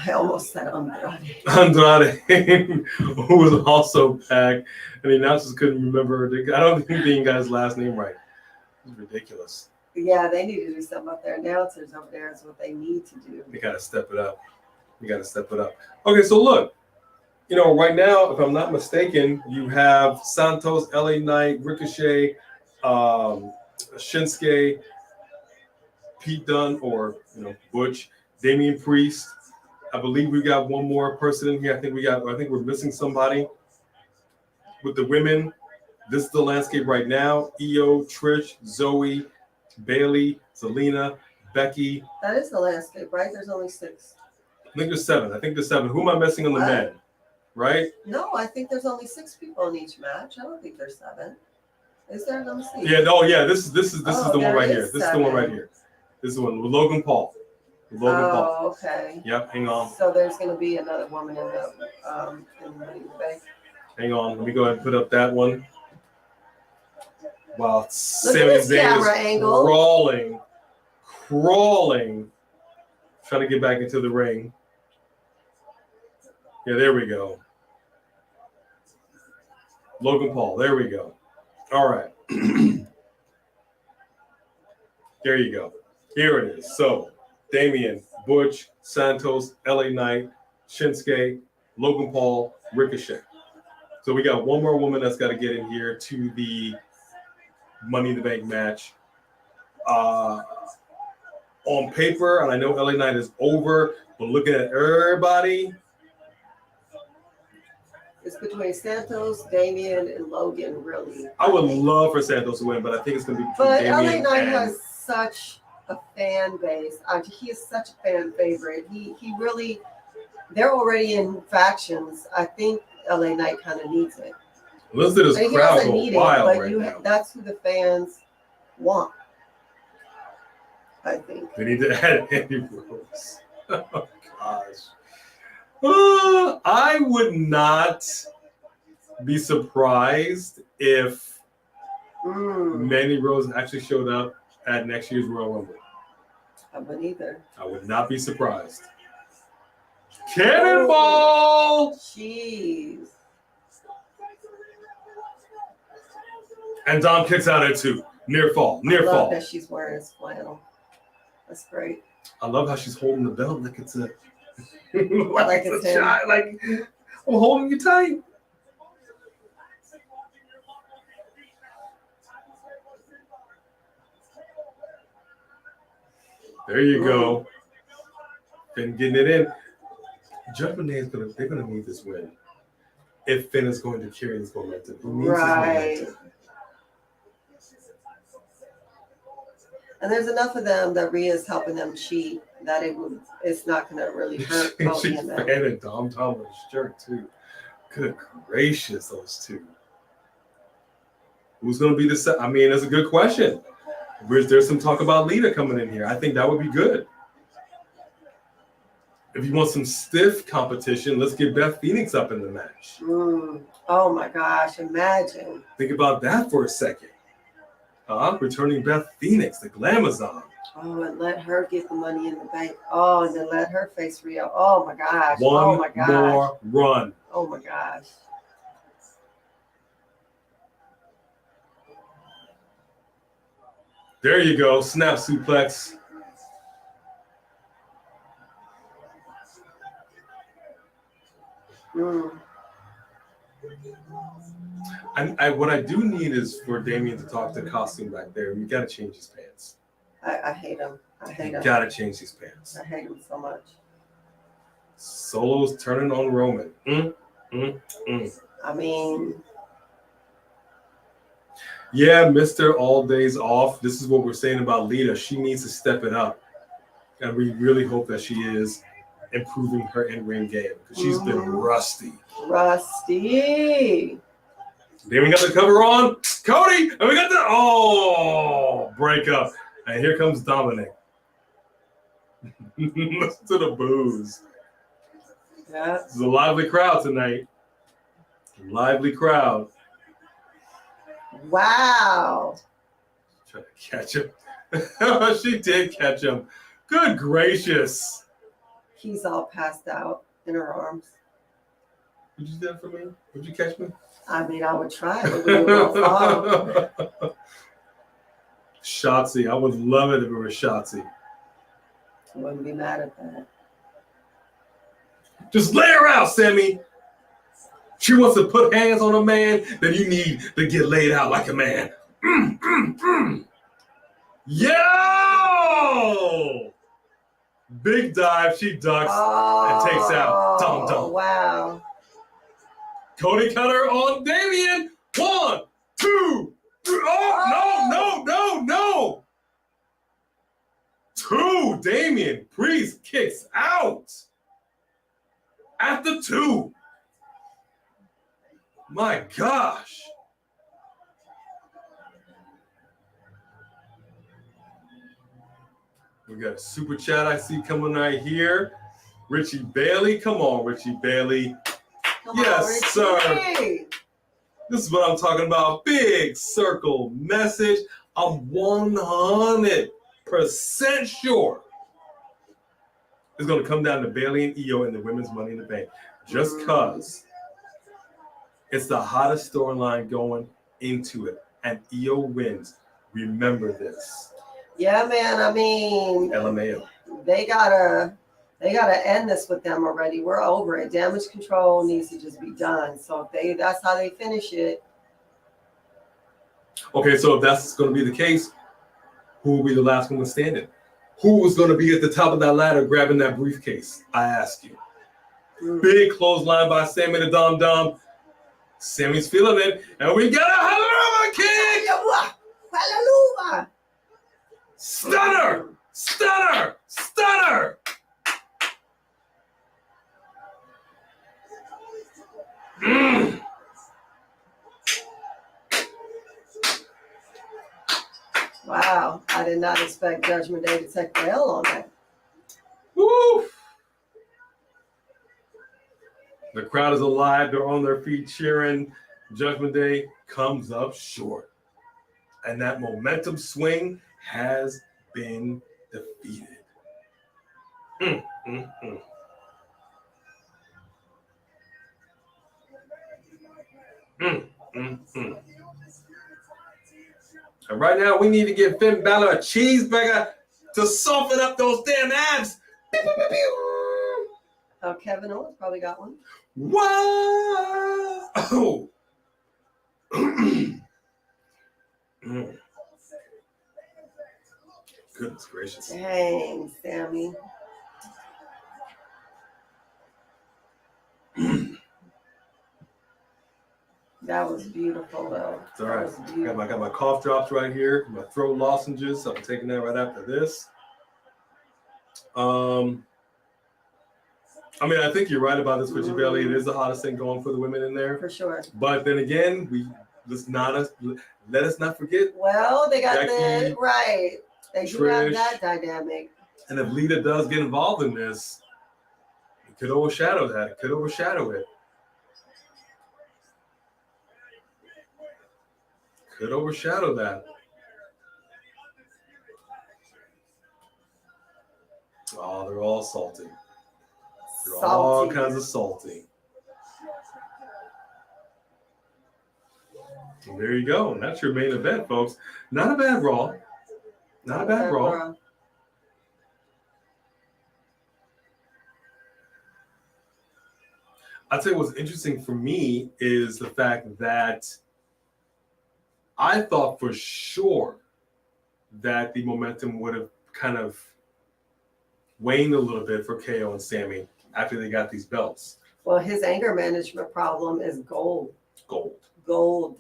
almost said Andrade. Andrade, who was also back, and the announcers couldn't remember. I don't think they got his last name right. It's ridiculous. Yeah, they need to do something up there. Announcers over there is what they need to do. They got to step it up. You got to step it up. Okay, so look, you know, right now, if I'm not mistaken, you have Santos, LA Knight, Ricochet, Shinsuke, Pete Dunne, or Butch, Damian Priest. I believe we got one more person in here. I think we're missing somebody. With the women, this is the landscape right now. Io, Trish, Zoey, Bailey, Zelina, Becky. That is the landscape, right? There's only 6. I think there's 7. Who am I missing on the men? Right? No, I think there's only 6 people in each match. I don't think there's 7. Is there? Let me see. Yeah. No. Yeah. This is the one right here. This is the one 7. right here. This is the one with Logan Paul. Oh, okay. Yep. Hang on. So there's going to be another woman in the bank. Hang on. Let me go ahead and put up that one. Wow. Look at Sami this Zayn camera is angle. crawling, trying to get back into the ring. Yeah, there we go. Logan Paul. There we go. All right. There you go. Here it is. So, Damian, Butch, Santos, LA Knight, Shinsuke, Logan Paul, Ricochet. So we got one more woman that's got to get in here to the Money in the Bank match. On paper, and I know LA Knight is over, but looking at everybody, It's between Santos, Damian, and Logan, really. I would love for Santos to win, but I think it's going to be between But Damian LA Knight and... has such a fan base. He is such a fan favorite. He really, they're already in factions. I think LA Knight kind of needs it. Listen to this He crowd doesn't go need it, wild but right now. that's who the fans want. I think. They need to add Andy Rose. Oh, gosh. I would not be surprised if Mandy Rose actually showed up at next year's Royal Rumble. I wouldn't either. I would not be surprised. Cannonball! Jeez. And Dom kicks out at 2. Near fall. I love that she's wearing his flannel. That's great. I love how she's holding the belt like it's a like it's a shot. Like I'm holding you tight. There you go. Finn getting it in. Judgment Day they're gonna need this win. If Finn is going to carry this momentum. He needs Right. this momentum. And there's enough of them that Rhea's helping them cheat that it's not going to really hurt Cody She's and them. fanning Dom Tomlin's shirt too. Good gracious, those two. Who's going to be the set? I mean, that's a good question. There's some talk about Lita coming in here. I think that would be good. If you want some stiff competition, let's get Beth Phoenix up in the match. Oh my gosh, imagine. Think about that for a second. Returning Beth Phoenix, the Glamazon. Oh, and let her get the Money in the Bank. Oh, and then let her face Rhea. Oh my gosh. One oh my gosh. more run. Oh my gosh. There you go. Snap suplex. What I do need is for Damian to talk to Costume back there. You got to change his pants. I hate him. I hate him. Got to change his pants. I hate him so much. Solo's turning on Roman. I mean, Yeah, Mr. All Days Off. This is what we're saying about Lita. She needs to step it up. And we really hope that she is improving her in-ring game because she's been rusty. rusty. Then we got the cover on Cody, and we got the breakup. And here comes Dominic. Listen to the boos. Yeah. This is a lively crowd tonight. Lively crowd. Wow. Trying to catch him. She did catch him. Good gracious. He's all passed out in her arms. Would you do that for me? Would you catch me? I mean, I would try, but we would all fall. Shotzi. I would love it if it were Shotzi. I wouldn't be mad at that. Just lay her out, Sammy. She wants to put hands on a man, then you need to get laid out like a man. Yo! Big dive. She ducks and takes out Dum Dum. Wow. Cody Cutter on Damian. 1, 2, 3. Oh, no. 2. Damian Priest kicks out. After 2. My gosh. We got a super chat I see coming right here. Richie Bailey. Come on, Richie Bailey. Come Yes, on, Richie. sir. This is what I'm talking about. Big circle message. I'm 100% sure it's going to come down to Bailey and Io in the women's Money in the Bank. Just because it's the hottest storyline going into it. And Io wins. Remember this. Yeah, man. I mean, LMAO. they gotta end this with them already. We're over it. Damage control needs to just be done. So if that's how they finish it. Okay, so if that's going to be the case, who will be the last one standing? Who is going to be at the top of that ladder grabbing that briefcase? I ask you. Big clothesline by Sammy the Dum Dum. Sammy's feeling it, and we got a Hallelujah kick! Hallelujah! Stunner! Stunner! Stunner! Wow, I did not expect Judgment Day to take the L on that. Woo! The crowd is alive. They're on their feet cheering. Judgment Day comes up short. And that momentum swing has been defeated. And right now, we need to give Finn Balor a cheeseburger to soften up those damn abs. Oh, Kevin Owens probably got one. Wow! Goodness gracious. Dang, Sammy. That was beautiful, though. It's all right. I got my cough drops right here, my throat lozenges. I'm taking that right after this. I mean, I think you're right about this, Richie Bailey. It is the hottest thing going for the women in there. For sure. But then again, let us not forget. Well, they got Becky, right. They do Trish, have that dynamic. And if Lita does get involved in this, it could overshadow that. It could overshadow it. Could overshadow that. Oh, they're all salty. They're all kinds of salty. And there you go. And that's your main event, folks. Not a bad Raw. Not a bad Raw. I'd say what's interesting for me is the fact that I thought for sure that the momentum would have kind of waned a little bit for KO and Sammy after they got these belts. Well, his anger management problem is gold. Gold.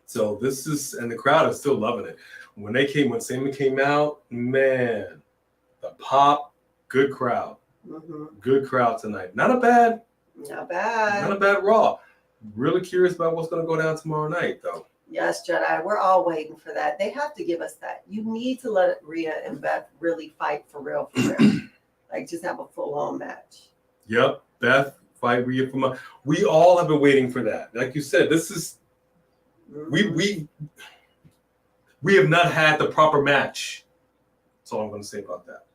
So this is, and the crowd is still loving it. When Sami came out, man, the pop, good crowd. Good crowd tonight. Not a bad Raw. Really curious about what's going to go down tomorrow night, though. Yes, Jedi. We're all waiting for that. They have to give us that. You need to let Rhea and Beth really fight for real. Like, just have a full-on match. Yep. Beth, fight Rhea for we all have been waiting for that. Like you said, this is we have not had the proper match. That's all I'm going to say about that.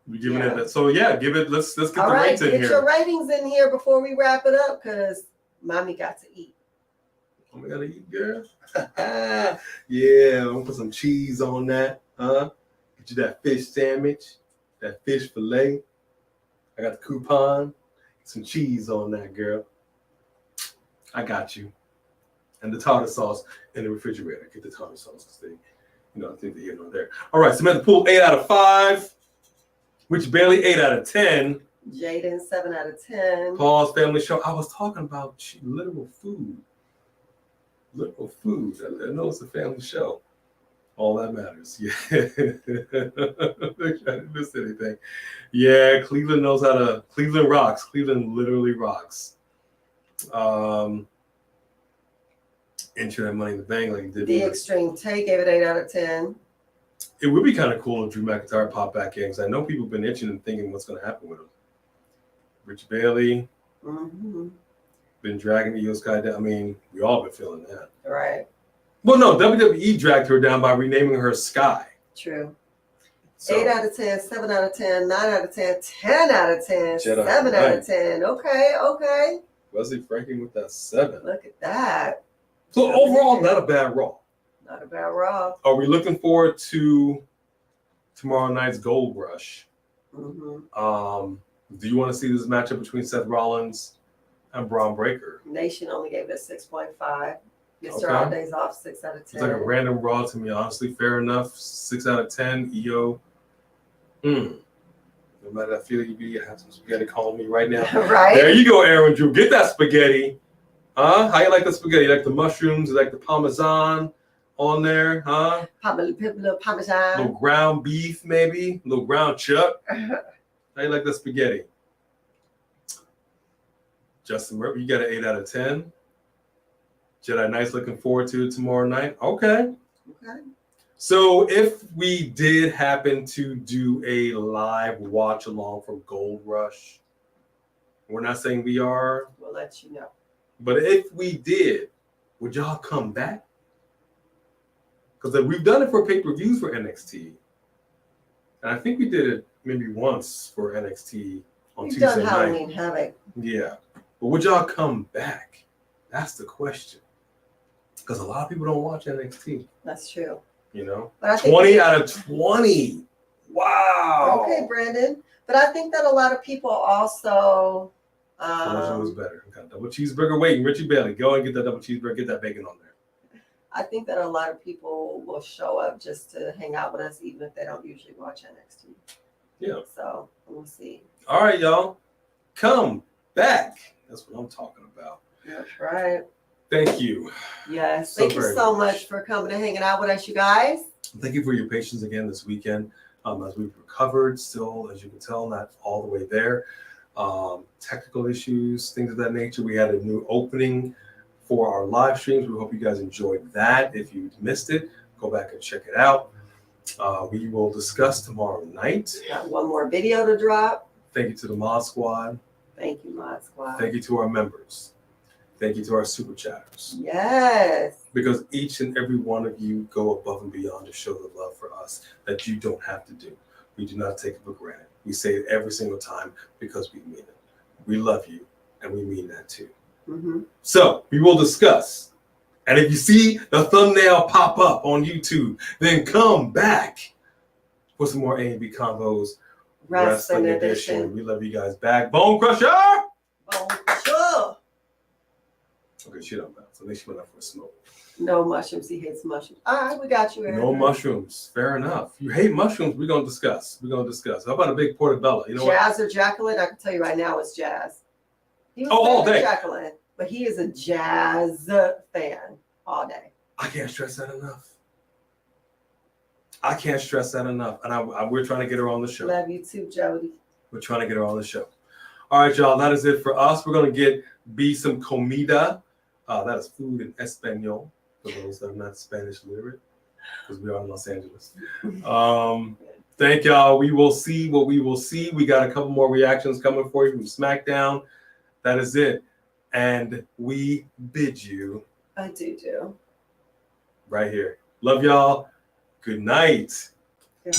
We're giving it that. So yeah, give it. Let's get all the right, rates in get here. Your ratings in here before we wrap it up, because mommy got to eat. Mommy got to eat, girl. Yeah, I'm gonna put some cheese on that. Get you that fish sandwich, that fish fillet. I got the coupon. Some cheese on that, girl. I got you. And the tartar sauce in the refrigerator. Get the tartar sauce because they, I think they're here or there. All right, Samantha Poole, 8 out of 5. Which barely 8 out of 10. Jaden, 7 out of 10. Paul's Family Show. I was talking about literal food. Literal food. I know it's a family show. All that matters. Yeah. I didn't miss anything. Yeah, Cleveland knows how to. Cleveland rocks. Cleveland literally rocks. Enter that Money in the Bank like you did. The Extreme Take gave it 8 out of 10. It would be kind of cool if Drew McIntyre popped back in, because I know people have been itching and thinking what's going to happen with him. Rich Bailey. Been dragging the US guy down. I mean, we all been feeling that. Right. Well, no, WWE dragged her down by renaming her Sky. True. So, 8 out of 10, 7 out of 10, 9 out of 10, 10 out of 10, Jedi, 7 out of 10. Okay. Wesley Franklin with that 7. Look at that. So overall, not a bad Raw. Not a bad Raw. Are we looking forward to tomorrow night's Gold Rush? Do you want to see this matchup between Seth Rollins and Braun Breaker? Nation only gave it a 6.5. Mr. Okay. All Days Off, 6 out of 10. It's like a random Raw to me, honestly. Fair enough. 6 out of 10. EO. No matter I feel you be, I have some spaghetti calling me right now. Right. There you go, Aaron Drew. Get that spaghetti. How you like the spaghetti? You like the mushrooms? You like the Parmesan on there? Little Parmesan. little ground beef, maybe? A little ground chuck. How you like the spaghetti? Justin Murphy, you got an 8 out of 10. Jedi Knights looking forward to it tomorrow night. Okay. So if we did happen to do a live watch along from Gold Rush, we're not saying we are. We'll let you know. But if we did, would y'all come back? Because we've done it for pay-per-views for NXT. And I think we did it maybe once for NXT on We've Tuesday done night. Halloween Havoc. Yeah. But would y'all come back? That's the question. Because a lot of people don't watch NXT. That's true. But I think 20 out of 20. Wow. Okay, Brandon. But I think that a lot of people also. Which one was better? Got double cheeseburger waiting. Richie Bailey, go and get that double cheeseburger. Get that bacon on there. I think that a lot of people will show up just to hang out with us, even if they don't usually watch NXT. Yeah. So we'll see. All right, y'all. Come back. That's what I'm talking about. That's right. Thank you. Yes. So Thank you very so much. much for coming and hanging out with us, you guys. Thank you for your patience again this weekend. As we've recovered, still, as you can tell, not all the way there. Technical issues, things of that nature. We had a new opening for our live streams. We hope you guys enjoyed that. If you missed it, go back and check it out. We will discuss tomorrow night. Got one more video to drop. Thank you to the Mod Squad. Thank you, Mod Squad. Thank you to our members. Thank you to our super chatters. Yes. Because each and every one of you go above and beyond to show the love for us that you don't have to do. We do not take it for granted. We say it every single time because we mean it. We love you, and we mean that too. So we will discuss. And if you see the thumbnail pop up on YouTube, then come back for some more A&B Combos Wrestling Edition. We love you guys back. Bone Crusher! Bone Crusher! Okay, she don't bounce. I think she went out for a smoke. No mushrooms. He hates mushrooms. All right, we got you, Eric. No mushrooms. Fair enough. You hate mushrooms. We're gonna discuss. How about a big portobello? You know what? Jazz or Jacqueline? I can tell you right now, it's Jazz. He was all better than day. Jacqueline, but he is a Jazz fan all day. I can't stress that enough. And we're trying to get her on the show. Love you too, Jody. We're trying to get her on the show. All right, y'all. That is it for us. We're gonna get some comida. That is food in Espanol for those that are not Spanish literate, because we are in Los Angeles. Thank y'all. We will see what we will see. We got a couple more reactions coming for you from SmackDown. That is it. And we bid you adieu. right here. Love y'all. Good night. Yeah.